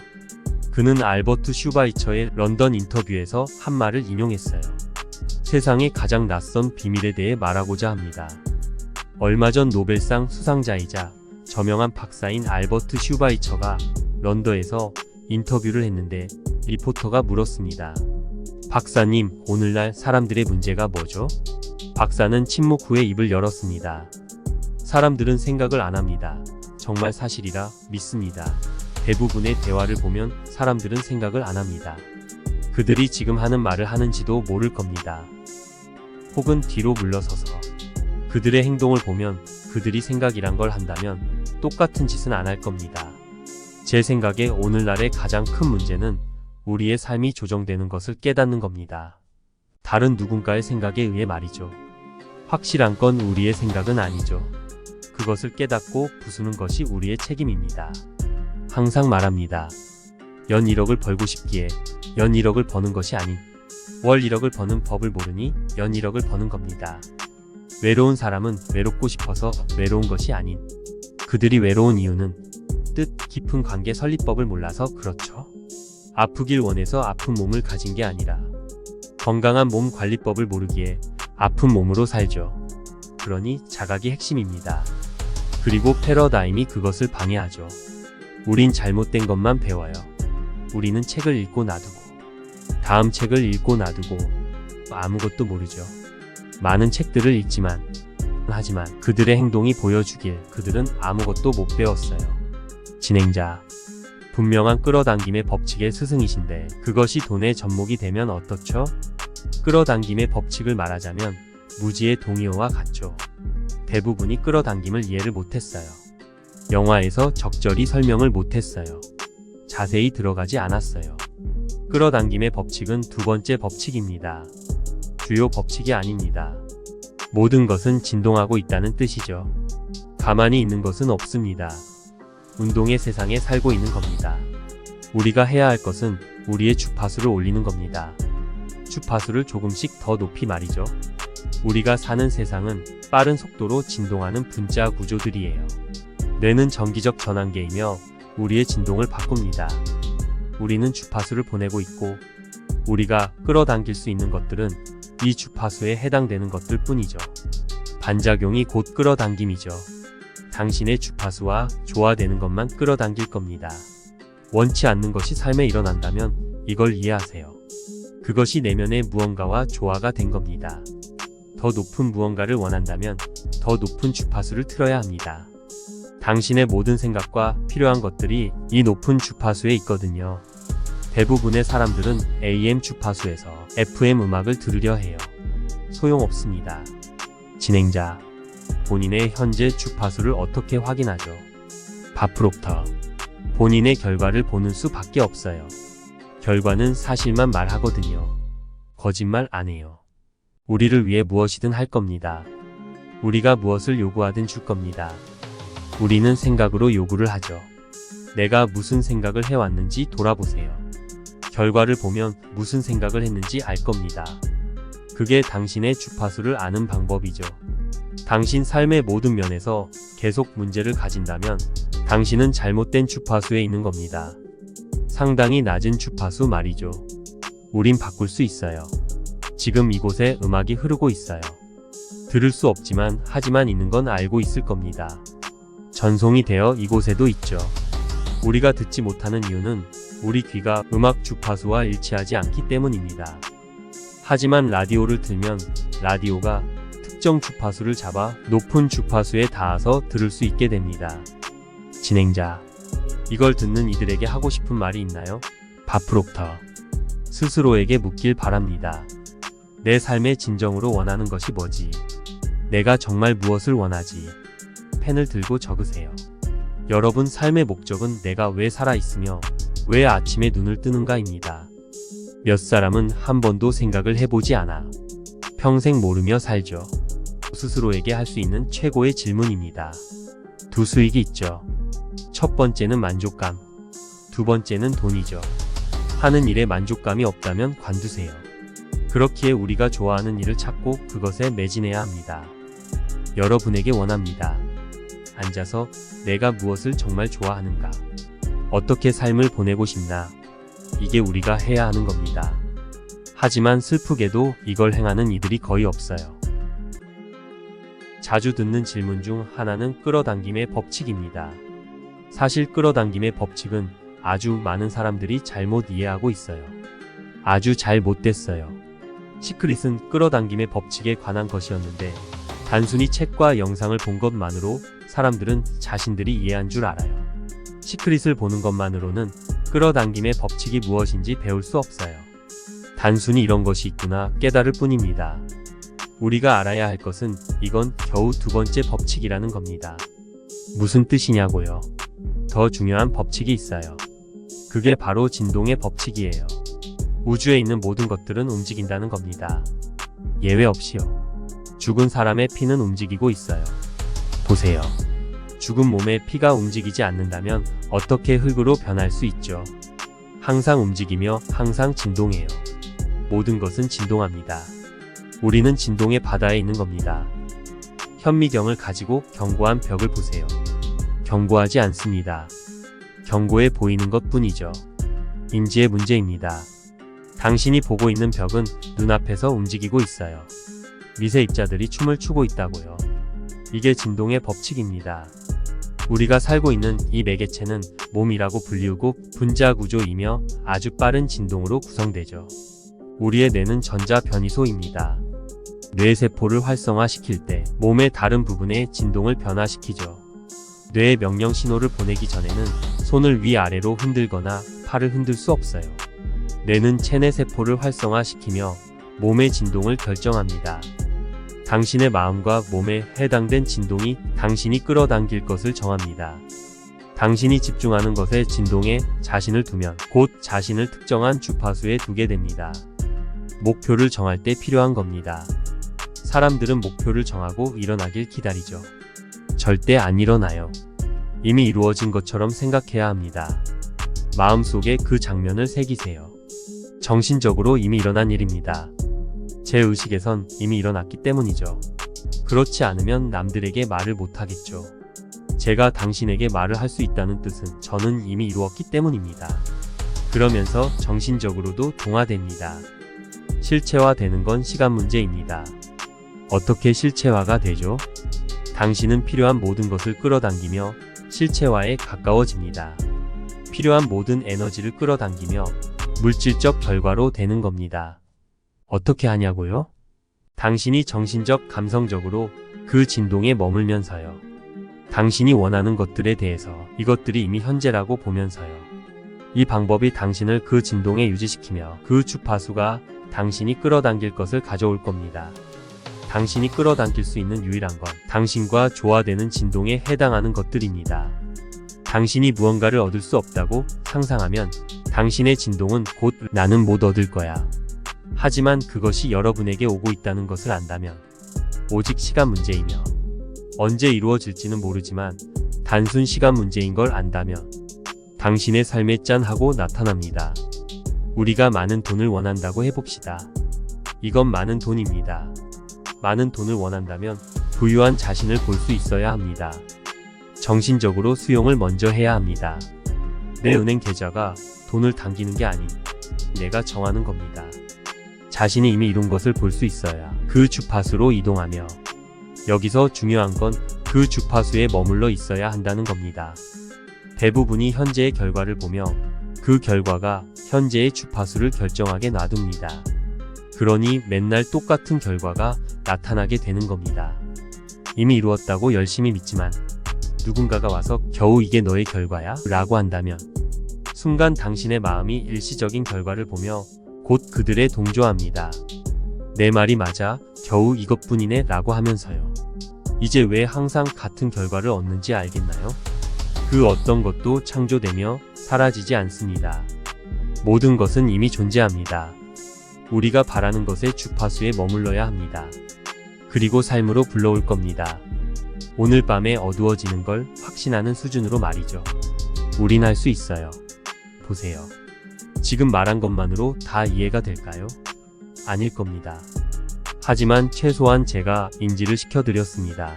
Speaker 1: 그는 알버트 슈바이처의 런던 인터뷰에서 한 말을 인용했어요. 세상의 가장 낯선 비밀에 대해 말하고자 합니다. 얼마 전 노벨상 수상자이자 저명한 박사인 알버트 슈바이처가 런던에서 인터뷰를 했는데 리포터가 물었습니다. 박사님, 오늘날 사람들의 문제가 뭐죠? 박사는 침묵 후에 입을 열었습니다. 사람들은 생각을 안 합니다. 정말 사실이라 믿습니다. 대부분의 대화를 보면 사람들은 생각을 안 합니다. 그들이 지금 하는 말을 하는지도 모를 겁니다. 혹은 뒤로 물러서서 그들의 행동을 보면 그들이 생각이란 걸 한다면 똑같은 짓은 안 할 겁니다. 제 생각에 오늘날의 가장 큰 문제는 우리의 삶이 조정되는 것을 깨닫는 겁니다. 다른 누군가의 생각에 의해 말이죠. 확실한 건 우리의 생각은 아니죠. 그것을 깨닫고 부수는 것이 우리의 책임입니다. 항상 말합니다. 연 1억을 벌고 싶기에 연 1억을 버는 것이 아닌 월 1억을 버는 법을 모르니 연 1억을 버는 겁니다. 외로운 사람은 외롭고 싶어서 외로운 것이 아닌 그들이 외로운 이유는 뜻 깊은 관계 설립법을 몰라서 그렇죠. 아프길 원해서 아픈 몸을 가진 게 아니라 건강한 몸 관리법을 모르기에 아픈 몸으로 살죠. 그러니 자각이 핵심입니다. 그리고 패러다임이 그것을 방해하죠. 우린 잘못된 것만 배워요. 우리는 책을 읽고 놔두고 다음 책을 읽고 놔두고 아무것도 모르죠. 많은 책들을 읽지만 하지만 그들의 행동이 보여주길 그들은 아무것도 못 배웠어요. 진행자. 분명한 끌어당김의 법칙의 스승이신데 그것이 돈의 접목이 되면 어떻죠? 끌어당김의 법칙을 말하자면 무지의 동의어와 같죠. 대부분이 끌어당김을 이해를 못했어요. 영화에서 적절히 설명을 못했어요. 자세히 들어가지 않았어요. 끌어당김의 법칙은 두 번째 법칙입니다. 주요 법칙이 아닙니다. 모든 것은 진동하고 있다는 뜻이죠. 가만히 있는 것은 없습니다. 운동의 세상에 살고 있는 겁니다. 우리가 해야 할 것은 우리의 주파수를 올리는 겁니다. 주파수를 조금씩 더 높이 말이죠. 우리가 사는 세상은 빠른 속도로 진동하는 분자 구조들이에요. 뇌는 정기적 전환계이며 우리의 진동을 바꿉니다. 우리는 주파수를 보내고 있고 우리가 끌어당길 수 있는 것들은 이 주파수에 해당되는 것들 뿐이죠. 반작용이 곧 끌어당김이죠. 당신의 주파수와 조화되는 것만 끌어당길 겁니다. 원치 않는 것이 삶에 일어난다면 이걸 이해하세요. 그것이 내면의 무언가와 조화가 된 겁니다. 더 높은 무언가를 원한다면 더 높은 주파수를 틀어야 합니다. 당신의 모든 생각과 필요한 것들이 이 높은 주파수에 있거든요. 대부분의 사람들은 AM 주파수에서 FM 음악을 들으려 해요. 소용없습니다. 진행자, 본인의 현재 주파수를 어떻게 확인하죠? 바프록터, 본인의 결과를 보는 수밖에 없어요. 결과는 사실만 말하거든요. 거짓말 안 해요. 우리를 위해 무엇이든 할 겁니다. 우리가 무엇을 요구하든 줄 겁니다. 우리는 생각으로 요구를 하죠. 내가 무슨 생각을 해왔는지 돌아보세요. 결과를 보면 무슨 생각을 했는지 알 겁니다. 그게 당신의 주파수를 아는 방법이죠. 당신 삶의 모든 면에서 계속 문제를 가진다면 당신은 잘못된 주파수에 있는 겁니다. 상당히 낮은 주파수 말이죠. 우린 바꿀 수 있어요. 지금 이곳에 음악이 흐르고 있어요. 들을 수 없지만 하지만 있는 건 알고 있을 겁니다. 전송이 되어 이곳에도 있죠. 우리가 듣지 못하는 이유는 우리 귀가 음악 주파수와 일치하지 않기 때문입니다. 하지만 라디오를 틀면 라디오가 특정 주파수를 잡아 높은 주파수에 닿아서 들을 수 있게 됩니다. 진행자, 이걸 듣는 이들에게 하고 싶은 말이 있나요? 바프록터, 스스로에게 묻길 바랍니다. 내 삶의 진정으로 원하는 것이 뭐지? 내가 정말 무엇을 원하지? 펜을 들고 적으세요. 여러분 삶의 목적은 내가 왜 살아있으며 왜 아침에 눈을 뜨는가입니다. 몇 사람은 한 번도 생각을 해보지 않아 평생 모르며 살죠. 스스로에게 할 수 있는 최고의 질문입니다. 두 수익이 있죠. 첫 번째는 만족감, 두 번째는 돈이죠. 하는 일에 만족감이 없다면 관두세요. 그렇기에 우리가 좋아하는 일을 찾고 그것에 매진해야 합니다. 여러분에게 원합니다. 앉아서 내가 무엇을 정말 좋아하는가? 어떻게 삶을 보내고 싶나? 이게 우리가 해야 하는 겁니다. 하지만 슬프게도 이걸 행하는 이들이 거의 없어요. 자주 듣는 질문 중 하나는 끌어당김의 법칙입니다. 사실 끌어당김의 법칙은 아주 많은 사람들이 잘못 이해하고 있어요. 아주 잘 못됐어요. 시크릿은 끌어당김의 법칙에 관한 것이었는데 단순히 책과 영상을 본 것만으로 사람들은 자신들이 이해한 줄 알아요. 시크릿을 보는 것만으로는 끌어당김의 법칙이 무엇인지 배울 수 없어요. 단순히 이런 것이 있구나 깨달을 뿐입니다. 우리가 알아야 할 것은 이건 겨우 두 번째 법칙이라는 겁니다. 무슨 뜻이냐고요? 더 중요한 법칙이 있어요. 그게 바로 진동의 법칙이에요. 우주에 있는 모든 것들은 움직인다는 겁니다. 예외 없이요. 죽은 사람의 피는 움직이고 있어요. 보세요. 죽은 몸의 피가 움직이지 않는다면 어떻게 흙으로 변할 수 있죠? 항상 움직이며 항상 진동해요. 모든 것은 진동합니다. 우리는 진동의 바다에 있는 겁니다. 현미경을 가지고 견고한 벽을 보세요. 견고하지 않습니다. 견고해 보이는 것 뿐이죠. 인지의 문제입니다. 당신이 보고 있는 벽은 눈앞에서 움직이고 있어요. 미세입자들이 춤을 추고 있다고요. 이게 진동의 법칙입니다. 우리가 살고 있는 이 매개체는 몸이라고 불리우고 분자구조이며 아주 빠른 진동으로 구성되죠. 우리의 뇌는 전자 변이소입니다. 뇌세포를 활성화시킬 때 몸의 다른 부분의 진동을 변화시키죠. 뇌에 명령 신호를 보내기 전에는 손을 위아래로 흔들거나 팔을 흔들 수 없어요. 뇌는 체내 세포를 활성화시키며 몸의 진동을 결정합니다. 당신의 마음과 몸에 해당된 진동이 당신이 끌어당길 것을 정합니다. 당신이 집중하는 것의 진동에 자신을 두면 곧 자신을 특정한 주파수에 두게 됩니다. 목표를 정할 때 필요한 겁니다. 사람들은 목표를 정하고 일어나길 기다리죠. 절대 안 일어나요. 이미 이루어진 것처럼 생각해야 합니다. 마음속에 그 장면을 새기세요. 정신적으로 이미 일어난 일입니다. 제 의식에선 이미 일어났기 때문이죠. 그렇지 않으면 남들에게 말을 못하겠죠. 제가 당신에게 말을 할 수 있다는 뜻은 저는 이미 이루었기 때문입니다. 그러면서 정신적으로도 동화됩니다. 실체화되는 건 시간 문제입니다. 어떻게 실체화가 되죠? 당신은 필요한 모든 것을 끌어당기며 실체화에 가까워집니다. 필요한 모든 에너지를 끌어당기며 물질적 결과로 되는 겁니다. 어떻게 하냐고요? 당신이 정신적, 감성적으로 그 진동에 머물면서요. 당신이 원하는 것들에 대해서 이것들이 이미 현재라고 보면서요. 이 방법이 당신을 그 진동에 유지시키며 그 주파수가 당신이 끌어당길 것을 가져올 겁니다. 당신이 끌어당길 수 있는 유일한 건 당신과 조화되는 진동에 해당하는 것들입니다. 당신이 무언가를 얻을 수 없다고 상상하면 당신의 진동은 곧 나는 못 얻을 거야. 하지만 그것이 여러분에게 오고 있다는 것을 안다면 오직 시간 문제이며 언제 이루어질지는 모르지만 단순 시간 문제인 걸 안다면 당신의 삶에 짠 하고 나타납니다. 우리가 많은 돈을 원한다고 해봅시다. 이건 많은 돈입니다. 많은 돈을 원한다면 부유한 자신을 볼 수 있어야 합니다. 정신적으로 수용을 먼저 해야 합니다. 내 은행 계좌가 돈을 당기는 게 아닌 내가 정하는 겁니다. 자신이 이미 이룬 것을 볼 수 있어야 그 주파수로 이동하며 여기서 중요한 건 그 주파수에 머물러 있어야 한다는 겁니다. 대부분이 현재의 결과를 보며 그 결과가 현재의 주파수를 결정하게 놔둡니다. 그러니 맨날 똑같은 결과가 나타나게 되는 겁니다. 이미 이루었다고 열심히 믿지만 누군가가 와서 겨우 이게 너의 결과야? 라고 한다면 순간 당신의 마음이 일시적인 결과를 보며 곧 그들에 동조합니다. 내 말이 맞아? 겨우 이것뿐이네? 라고 하면서요. 이제 왜 항상 같은 결과를 얻는지 알겠나요? 그 어떤 것도 창조되며 사라지지 않습니다. 모든 것은 이미 존재합니다. 우리가 바라는 것의 주파수에 머물러야 합니다. 그리고 삶으로 불러올 겁니다. 오늘 밤에 어두워지는 걸 확신하는 수준으로 말이죠. 우린 할 수 있어요. 보세요. 지금 말한 것만으로 다 이해가 될까요? 아닐 겁니다. 하지만 최소한 제가 인지를 시켜드렸습니다.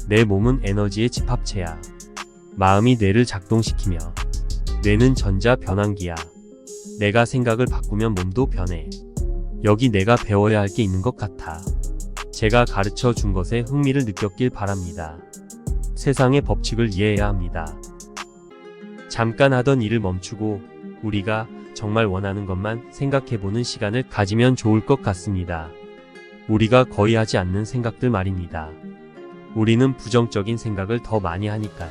Speaker 1: 내 몸은 에너지의 집합체야. 마음이 뇌를 작동시키며 뇌는 전자 변환기야. 내가 생각을 바꾸면 몸도 변해. 여기 내가 배워야 할 게 있는 것 같아. 제가 가르쳐 준 것에 흥미를 느꼈길 바랍니다. 세상의 법칙을 이해해야 합니다. 잠깐 하던 일을 멈추고 우리가 정말 원하는 것만 생각해보는 시간을 가지면 좋을 것 같습니다. 우리가 거의 하지 않는 생각들 말입니다. 우리는 부정적인 생각을 더 많이 하니까요.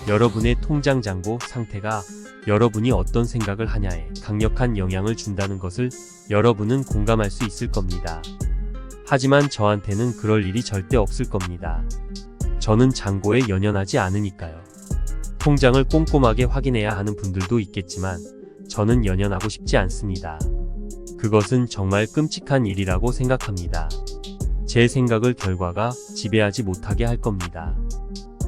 Speaker 1: 여러분의 통장 잔고 상태가 여러분이 어떤 생각을 하냐에 강력한 영향을 준다는 것을 여러분은 공감할 수 있을 겁니다. 하지만 저한테는 그럴 일이 절대 없을 겁니다. 저는 잔고에 연연하지 않으니까요. 통장을 꼼꼼하게 확인해야 하는 분들도 있겠지만 저는 연연하고 싶지 않습니다. 그것은 정말 끔찍한 일이라고 생각합니다. 제 생각을 결과가 지배하지 못하게 할 겁니다.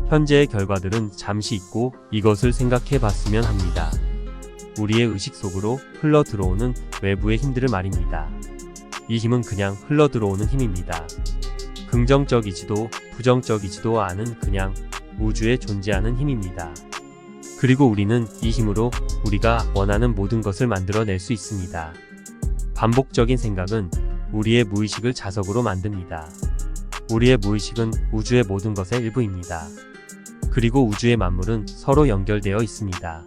Speaker 1: 현재의 결과들은 잠시 잊고 이것을 생각해 봤으면 합니다. 우리의 의식 속으로 흘러 들어오는 외부의 힘들을 말입니다. 이 힘은 그냥 흘러 들어오는 힘입니다. 긍정적이지도 부정적이지도 않은 그냥 우주에 존재하는 힘입니다. 그리고 우리는 이 힘으로 우리가 원하는 모든 것을 만들어낼 수 있습니다. 반복적인 생각은 우리의 무의식을 자석으로 만듭니다. 우리의 무의식은 우주의 모든 것의 일부입니다. 그리고 우주의 만물은 서로 연결되어 있습니다.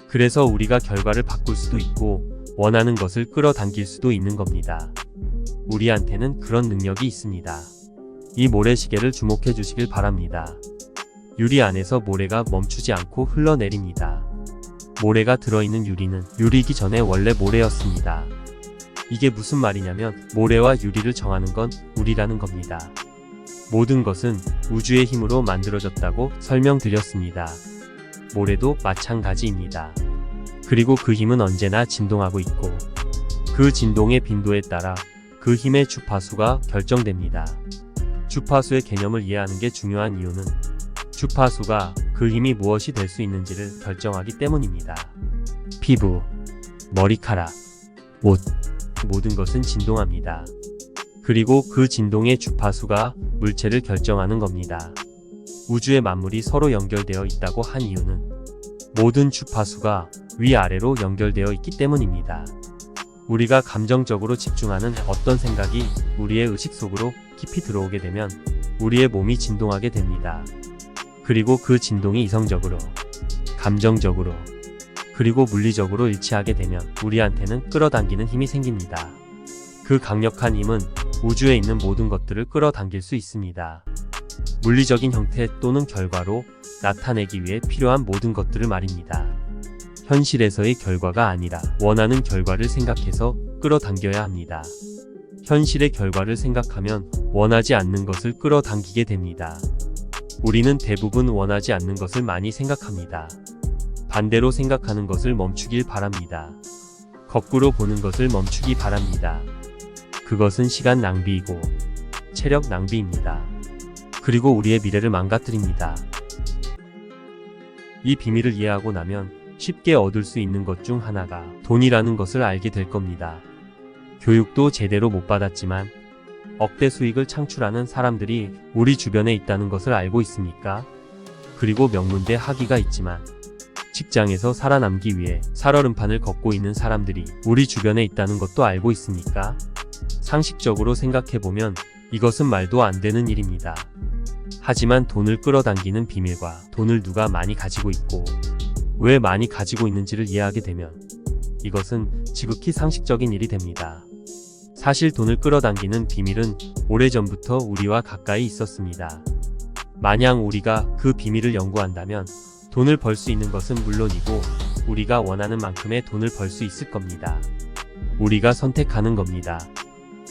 Speaker 1: 그래서 우리가 결과를 바꿀 수도 있고 원하는 것을 끌어당길 수도 있는 겁니다. 우리한테는 그런 능력이 있습니다. 이 모래시계를 주목해 주시길 바랍니다. 유리 안에서 모래가 멈추지 않고 흘러내립니다. 모래가 들어있는 유리는 유리이기 전에 원래 모래였습니다. 이게 무슨 말이냐면 모래와 유리를 정하는 건 우리라는 겁니다. 모든 것은 우주의 힘으로 만들어졌다고 설명드렸습니다. 모래도 마찬가지입니다. 그리고 그 힘은 언제나 진동하고 있고 그 진동의 빈도에 따라 그 힘의 주파수가 결정됩니다. 주파수의 개념을 이해하는 게 중요한 이유는 주파수가 그 힘이 무엇이 될 수 있는지를 결정하기 때문입니다. 피부, 머리카락, 옷, 모든 것은 진동합니다. 그리고 그 진동의 주파수가 물체를 결정하는 겁니다. 우주의 만물이 서로 연결되어 있다고 한 이유는 모든 주파수가 위아래로 연결되어 있기 때문입니다. 우리가 감정적으로 집중하는 어떤 생각이 우리의 의식 속으로 깊이 들어오게 되면 우리의 몸이 진동하게 됩니다. 그리고 그 진동이 이성적으로, 감정적으로, 그리고 물리적으로 일치하게 되면 우리한테는 끌어당기는 힘이 생깁니다. 그 강력한 힘은 우주에 있는 모든 것들을 끌어당길 수 있습니다. 물리적인 형태 또는 결과로 나타내기 위해 필요한 모든 것들을 말입니다. 현실에서의 결과가 아니라 원하는 결과를 생각해서 끌어당겨야 합니다. 현실의 결과를 생각하면 원하지 않는 것을 끌어당기게 됩니다. 우리는 대부분 원하지 않는 것을 많이 생각합니다. 반대로 생각하는 것을 멈추길 바랍니다. 거꾸로 보는 것을 멈추기 바랍니다. 그것은 시간 낭비이고 체력 낭비입니다. 그리고 우리의 미래를 망가뜨립니다. 이 비밀을 이해하고 나면 쉽게 얻을 수 있는 것 중 하나가 돈이라는 것을 알게 될 겁니다. 교육도 제대로 못 받았지만 억대 수익을 창출하는 사람들이 우리 주변에 있다는 것을 알고 있습니까? 그리고 명문대 학위가 있지만 직장에서 살아남기 위해 살얼음판을 걷고 있는 사람들이 우리 주변에 있다는 것도 알고 있습니까? 상식적으로 생각해보면 이것은 말도 안 되는 일입니다. 하지만 돈을 끌어당기는 비밀과 돈을 누가 많이 가지고 있고 왜 많이 가지고 있는지를 이해하게 되면 이것은 지극히 상식적인 일이 됩니다. 사실 돈을 끌어당기는 비밀은 오래전부터 우리와 가까이 있었습니다. 만약 우리가 그 비밀을 연구한다면 돈을 벌 수 있는 것은 물론이고 우리가 원하는 만큼의 돈을 벌 수 있을 겁니다. 우리가 선택하는 겁니다.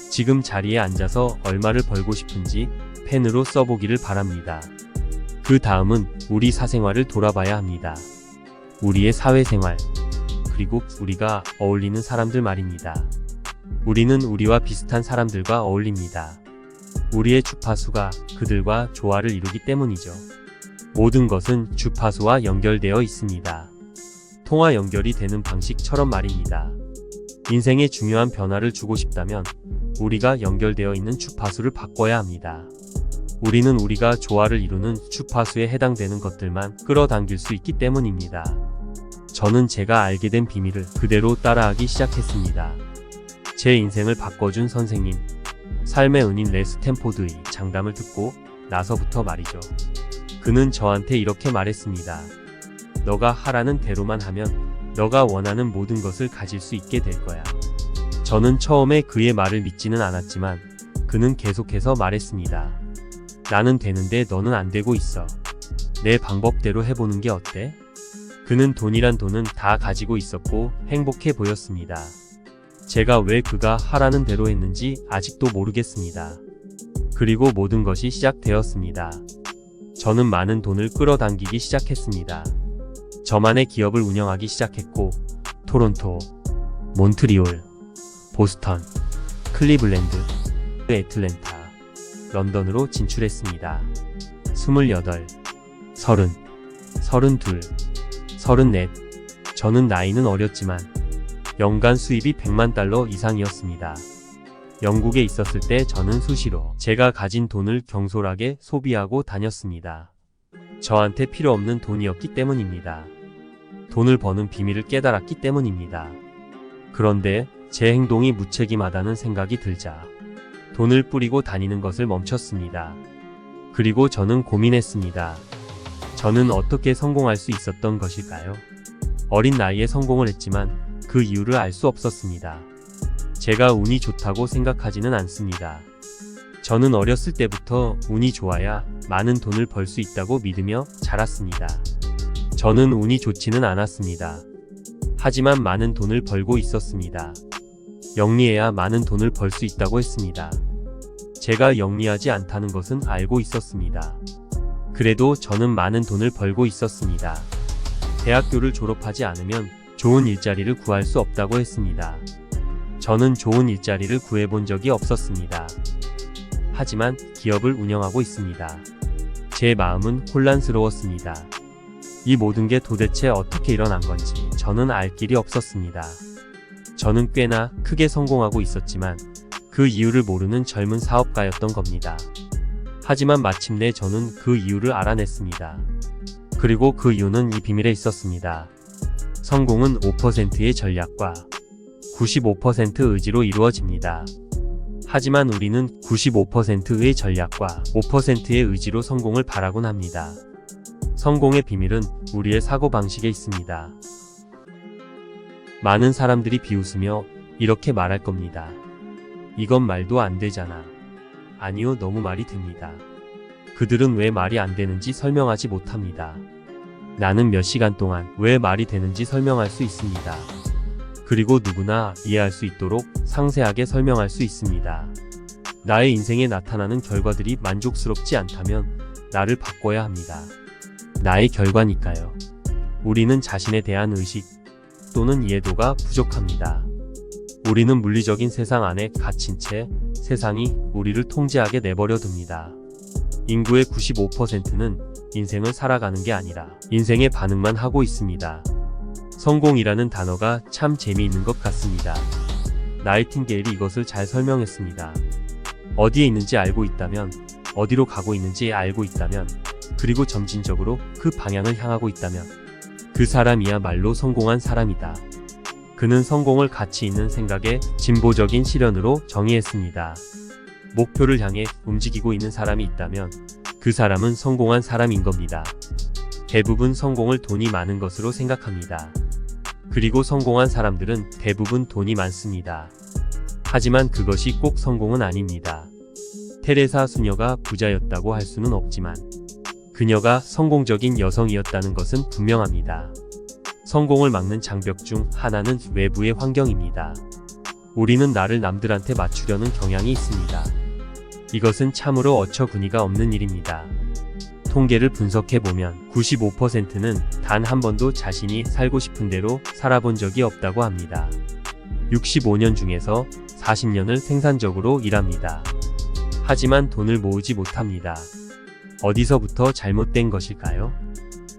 Speaker 1: 지금 자리에 앉아서 얼마를 벌고 싶은지 펜으로 써보기를 바랍니다. 그 다음은 우리 사생활을 돌아봐야 합니다. 우리의 사회생활, 그리고 우리가 어울리는 사람들 말입니다. 우리는 우리와 비슷한 사람들과 어울립니다. 우리의 주파수가 그들과 조화를 이루기 때문이죠. 모든 것은 주파수와 연결되어 있습니다. 통화 연결이 되는 방식처럼 말입니다. 인생에 중요한 변화를 주고 싶다면 우리가 연결되어 있는 주파수를 바꿔야 합니다. 우리는 우리가 조화를 이루는 주파수에 해당되는 것들만 끌어당길 수 있기 때문입니다. 저는 제가 알게 된 비밀을 그대로 따라하기 시작했습니다. 제 인생을 바꿔준 선생님, 삶의 은인 레스 템포드의 장담을 듣고 나서부터 말이죠. 그는 저한테 이렇게 말했습니다. 너가 하라는 대로만 하면 너가 원하는 모든 것을 가질 수 있게 될 거야. 저는 처음에 그의 말을 믿지는 않았지만 그는 계속해서 말했습니다. 나는 되는데 너는 안 되고 있어. 내 방법대로 해보는 게 어때? 그는 돈이란 돈은 다 가지고 있었고 행복해 보였습니다. 제가 왜 그가 하라는 대로 했는지 아직도 모르겠습니다. 그리고 모든 것이 시작되었습니다. 저는 많은 돈을 끌어당기기 시작했습니다. 저만의 기업을 운영하기 시작했고 토론토, 몬트리올, 보스턴, 클리블랜드, 애틀랜타, 런던으로 진출했습니다. 28, 30, 32, 34. 저는 나이는 어렸지만 연간 수입이 100만 달러 이상이었습니다. 영국에 있었을 때 저는 수시로 제가 가진 돈을 경솔하게 소비하고 다녔습니다. 저한테 필요 없는 돈이었기 때문입니다. 돈을 버는 비밀을 깨달았기 때문입니다. 그런데 제 행동이 무책임하다는 생각이 들자 돈을 뿌리고 다니는 것을 멈췄습니다. 그리고 저는 고민했습니다. 저는 어떻게 성공할 수 있었던 것일까요? 어린 나이에 성공을 했지만 그 이유를 알 수 없었습니다. 제가 운이 좋다고 생각하지는 않습니다. 저는 어렸을 때부터 운이 좋아야 많은 돈을 벌 수 있다고 믿으며 자랐습니다. 저는 운이 좋지는 않았습니다. 하지만 많은 돈을 벌고 있었습니다. 영리해야 많은 돈을 벌 수 있다고 했습니다. 제가 영리하지 않다는 것은 알고 있었습니다. 그래도 저는 많은 돈을 벌고 있었습니다. 대학교를 졸업하지 않으면 좋은 일자리를 구할 수 없다고 했습니다. 저는 좋은 일자리를 구해본 적이 없었습니다. 하지만 기업을 운영하고 있습니다. 제 마음은 혼란스러웠습니다. 이 모든 게 도대체 어떻게 일어난 건지 저는 알 길이 없었습니다. 저는 꽤나 크게 성공하고 있었지만 그 이유를 모르는 젊은 사업가였던 겁니다. 하지만 마침내 저는 그 이유를 알아냈습니다. 그리고 그 이유는 이 비밀에 있었습니다. 성공은 5%의 전략과 95% 의지로 이루어집니다. 하지만 우리는 95%의 전략과 5%의 의지로 성공을 바라곤 합니다. 성공의 비밀은 우리의 사고방식에 있습니다. 많은 사람들이 비웃으며 이렇게 말할 겁니다. 이건 말도 안 되잖아. 아니요, 너무 말이 됩니다. 그들은 왜 말이 안 되는지 설명하지 못합니다. 나는 몇 시간 동안 왜 말이 되는지 설명할 수 있습니다. 그리고 누구나 이해할 수 있도록 상세하게 설명할 수 있습니다. 나의 인생에 나타나는 결과들이 만족스럽지 않다면 나를 바꿔야 합니다. 나의 결과니까요. 우리는 자신에 대한 의식 또는 이해도가 부족합니다. 우리는 물리적인 세상 안에 갇힌 채 세상이 우리를 통제하게 내버려 둡니다. 인구의 95%는 인생을 살아가는 게 아니라 인생의 반응만 하고 있습니다. 성공이라는 단어가 참 재미있는 것 같습니다. 나이팅게일이 이것을 잘 설명했습니다. 어디에 있는지 알고 있다면, 어디로 가고 있는지 알고 있다면, 그리고 점진적으로 그 방향을 향하고 있다면 그 사람이야말로 성공한 사람이다. 그는 성공을 가치 있는 생각의 진보적인 실현으로 정의했습니다. 목표를 향해 움직이고 있는 사람이 있다면 그 사람은 성공한 사람인 겁니다. 대부분 성공을 돈이 많은 것으로 생각합니다. 그리고 성공한 사람들은 대부분 돈이 많습니다. 하지만 그것이 꼭 성공은 아닙니다. 테레사 수녀가 부자였다고 할 수는 없지만 그녀가 성공적인 여성이었다는 것은 분명합니다. 성공을 막는 장벽 중 하나는 외부의 환경입니다. 우리는 나를 남들한테 맞추려는 경향이 있습니다. 이것은 참으로 어처구니가 없는 일입니다. 통계를 분석해보면 95%는 단 한 번도 자신이 살고 싶은 대로 살아본 적이 없다고 합니다. 65년 중에서 40년을 생산적으로 일합니다. 하지만 돈을 모으지 못합니다. 어디서부터 잘못된 것일까요?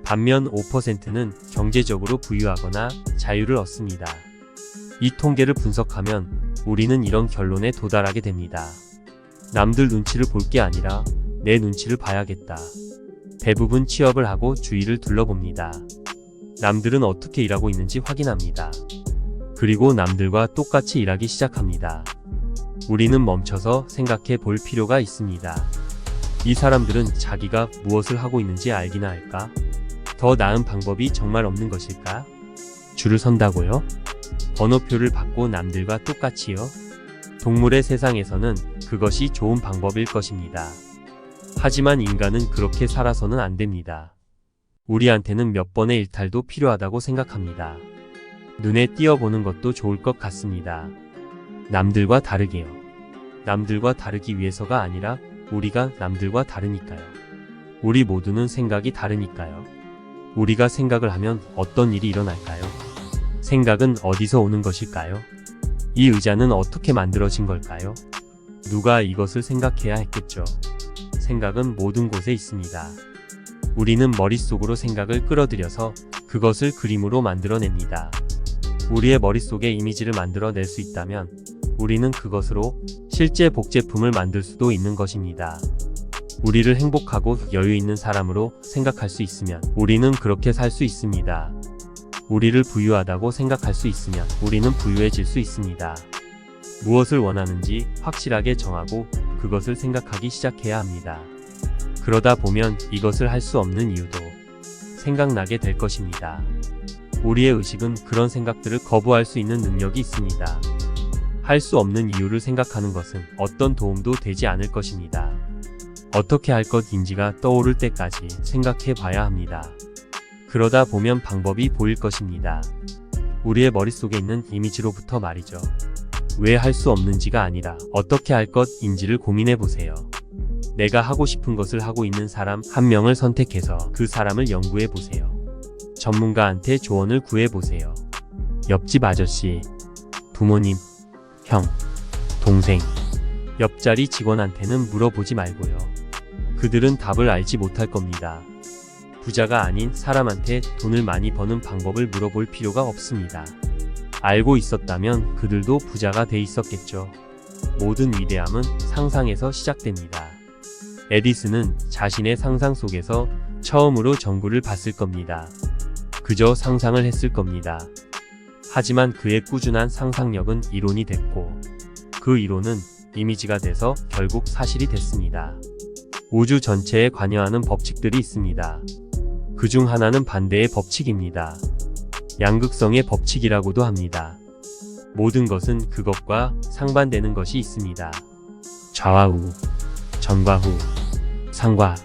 Speaker 1: 반면 5%는 경제적으로 부유하거나 자유를 얻습니다. 이 통계를 분석하면 우리는 이런 결론에 도달하게 됩니다. 남들 눈치를 볼 게 아니라 내 눈치를 봐야겠다. 대부분 취업을 하고 주위를 둘러봅니다. 남들은 어떻게 일하고 있는지 확인합니다. 그리고 남들과 똑같이 일하기 시작합니다. 우리는 멈춰서 생각해 볼 필요가 있습니다. 이 사람들은 자기가 무엇을 하고 있는지 알기나 할까? 더 나은 방법이 정말 없는 것일까? 줄을 선다고요? 번호표를 받고 남들과 똑같이요? 동물의 세상에서는 그것이 좋은 방법일 것입니다. 하지만 인간은 그렇게 살아서는 안 됩니다. 우리한테는 몇 번의 일탈도 필요하다고 생각합니다. 눈에 띄어보는 것도 좋을 것 같습니다. 남들과 다르게요. 남들과 다르기 위해서가 아니라 우리가 남들과 다르니까요. 우리 모두는 생각이 다르니까요. 우리가 생각을 하면 어떤 일이 일어날까요? 생각은 어디서 오는 것일까요? 이 의자는 어떻게 만들어진 걸까요? 누가 이것을 생각해야 했겠죠. 생각은 모든 곳에 있습니다. 우리는 머릿속으로 생각을 끌어들여서 그것을 그림으로 만들어냅니다. 우리의 머릿속에 이미지를 만들어낼 수 있다면 우리는 그것으로 실제 복제품을 만들 수도 있는 것입니다. 우리를 행복하고 여유 있는 사람으로 생각할 수 있으면 우리는 그렇게 살 수 있습니다. 우리를 부유하다고 생각할 수 있으면 우리는 부유해질 수 있습니다. 무엇을 원하는지 확실하게 정하고 그것을 생각하기 시작해야 합니다. 그러다 보면 이것을 할 수 없는 이유도 생각나게 될 것입니다. 우리의 의식은 그런 생각들을 거부할 수 있는 능력이 있습니다. 할 수 없는 이유를 생각하는 것은 어떤 도움도 되지 않을 것입니다. 어떻게 할 것인지가 떠오를 때까지 생각해 봐야 합니다. 그러다 보면 방법이 보일 것입니다. 우리의 머릿속에 있는 이미지로부터 말이죠. 왜 할 수 없는지가 아니라 어떻게 할 것인지를 고민해 보세요. 내가 하고 싶은 것을 하고 있는 사람 한 명을 선택해서 그 사람을 연구해 보세요. 전문가한테 조언을 구해 보세요. 옆집 아저씨, 부모님, 형, 동생, 옆자리 직원한테는 물어보지 말고요. 그들은 답을 알지 못할 겁니다. 부자가 아닌 사람한테 돈을 많이 버는 방법을 물어볼 필요가 없습니다. 알고 있었다면 그들도 부자가 돼 있었겠죠. 모든 위대함은 상상에서 시작됩니다. 에디슨은 자신의 상상 속에서 처음으로 전구를 봤을 겁니다. 그저 상상을 했을 겁니다. 하지만 그의 꾸준한 상상력은 이론이 됐고, 그 이론은 이미지가 돼서 결국 사실이 됐습니다. 우주 전체에 관여하는 법칙들이 있습니다. 그중 하나는 반대의 법칙입니다. 양극성의 법칙이라고도 합니다. 모든 것은 그것과 상반되는 것이 있습니다. 좌와 우, 전과 후, 상과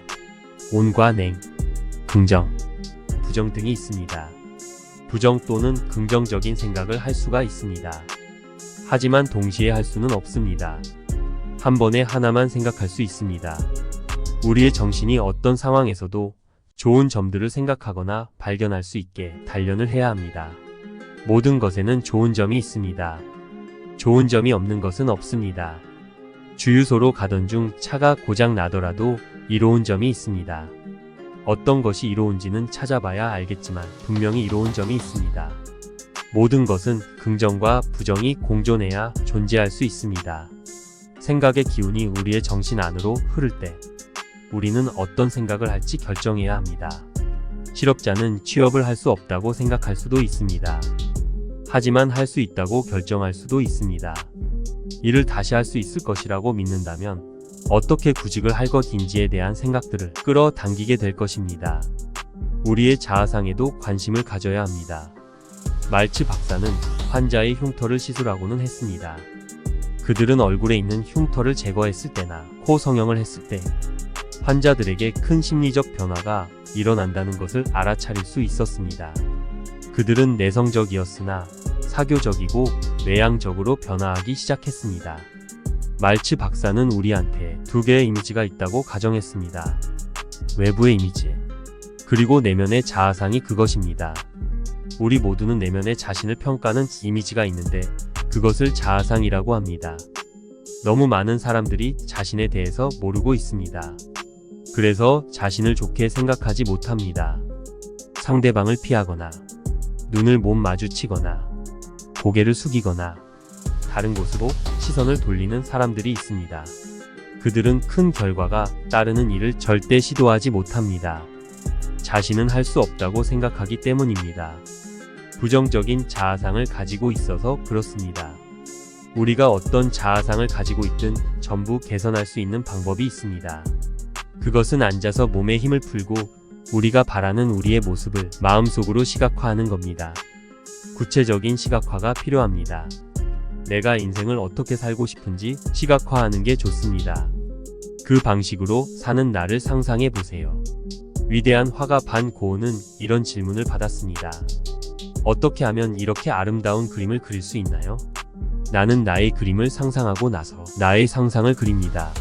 Speaker 1: 온과 냉, 긍정, 부정 등이 있습니다. 부정 또는 긍정적인 생각을 할 수가 있습니다. 하지만 동시에 할 수는 없습니다. 한 번에 하나만 생각할 수 있습니다. 우리의 정신이 어떤 상황에서도 좋은 점들을 생각하거나 발견할 수 있게 단련을 해야 합니다. 모든 것에는 좋은 점이 있습니다. 좋은 점이 없는 것은 없습니다. 주유소로 가던 중 차가 고장 나더라도 이로운 점이 있습니다. 어떤 것이 이로운지는 찾아봐야 알겠지만 분명히 이로운 점이 있습니다. 모든 것은 긍정과 부정이 공존해야 존재할 수 있습니다. 생각의 기운이 우리의 정신 안으로 흐를 때 우리는 어떤 생각을 할지 결정해야 합니다. 실업자는 취업을 할 수 없다고 생각할 수도 있습니다. 하지만 할 수 있다고 결정할 수도 있습니다. 일을 다시 할 수 있을 것이라고 믿는다면 어떻게 구직을 할 것인지에 대한 생각들을 끌어당기게 될 것입니다. 우리의 자아상에도 관심을 가져야 합니다. 말츠 박사는 환자의 흉터를 시술하고는 했습니다. 그들은 얼굴에 있는 흉터를 제거했을 때나 코 성형을 했을 때 환자들에게 큰 심리적 변화가 일어난다는 것을 알아차릴 수 있었습니다. 그들은 내성적이었으나 사교적이고 외향적으로 변화하기 시작했습니다. 말츠 박사는 우리한테 두 개의 이미지가 있다고 가정했습니다. 외부의 이미지, 그리고 내면의 자아상이 그것입니다. 우리 모두는 내면의 자신을 평가하는 이미지가 있는데 그것을 자아상이라고 합니다. 너무 많은 사람들이 자신에 대해서 모르고 있습니다. 그래서 자신을 좋게 생각하지 못합니다. 상대방을 피하거나, 눈을 못 마주치거나, 고개를 숙이거나, 다른 곳으로 시선을 돌리는 사람들이 있습니다. 그들은 큰 결과가 따르는 일을 절대 시도하지 못합니다. 자신은 할 수 없다고 생각하기 때문입니다. 부정적인 자아상을 가지고 있어서 그렇습니다. 우리가 어떤 자아상을 가지고 있든 전부 개선할 수 있는 방법이 있습니다. 그것은 앉아서 몸에 힘을 풀고 우리가 바라는 우리의 모습을 마음속으로 시각화하는 겁니다. 구체적인 시각화가 필요합니다. 내가 인생을 어떻게 살고 싶은지 시각화하는 게 좋습니다. 그 방식으로 사는 나를 상상해 보세요. 위대한 화가 반 고흐는 이런 질문을 받았습니다. 어떻게 하면 이렇게 아름다운 그림을 그릴 수 있나요? 나는 나의 그림을 상상하고 나서 나의 상상을 그립니다.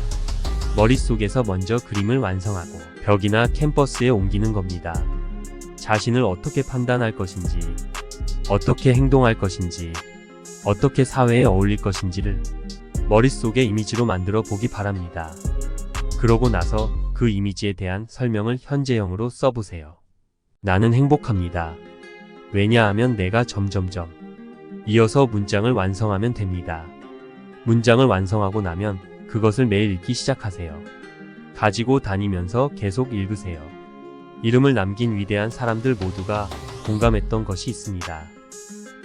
Speaker 1: 머릿속에서 먼저 그림을 완성하고 벽이나 캔버스에 옮기는 겁니다. 자신을 어떻게 판단할 것인지, 어떻게 행동할 것인지, 어떻게 사회에 어울릴 것인지를 머릿속에 이미지로 만들어 보기 바랍니다. 그러고 나서 그 이미지에 대한 설명을 현재형으로 써보세요. 나는 행복합니다. 왜냐하면 내가 점점점 이어서 문장을 완성하면 됩니다. 문장을 완성하고 나면 그것을 매일 읽기 시작하세요. 가지고 다니면서 계속 읽으세요. 이름을 남긴 위대한 사람들 모두가 공감했던 것이 있습니다.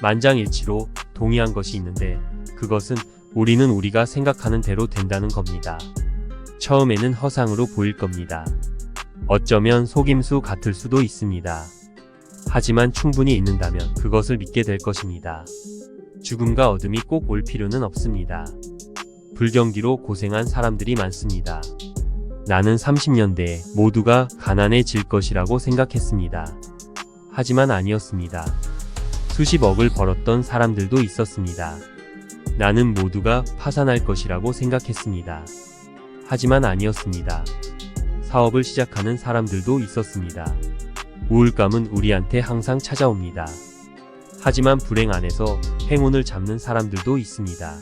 Speaker 1: 만장일치로 동의한 것이 있는데 그것은 우리는 우리가 생각하는 대로 된다는 겁니다. 처음에는 허상으로 보일 겁니다. 어쩌면 속임수 같을 수도 있습니다. 하지만 충분히 읽는다면 그것을 믿게 될 것입니다. 죽음과 어둠이 꼭 올 필요는 없습니다. 불경기로 고생한 사람들이 많습니다. 나는 30년대에 모두가 가난해질 것이라고 생각했습니다. 하지만 아니었습니다. 수십억을 벌었던 사람들도 있었습니다. 나는 모두가 파산할 것이라고 생각했습니다. 하지만 아니었습니다. 사업을 시작하는 사람들도 있었습니다. 우울감은 우리한테 항상 찾아옵니다. 하지만 불행 안에서 행운을 잡는 사람들도 있습니다.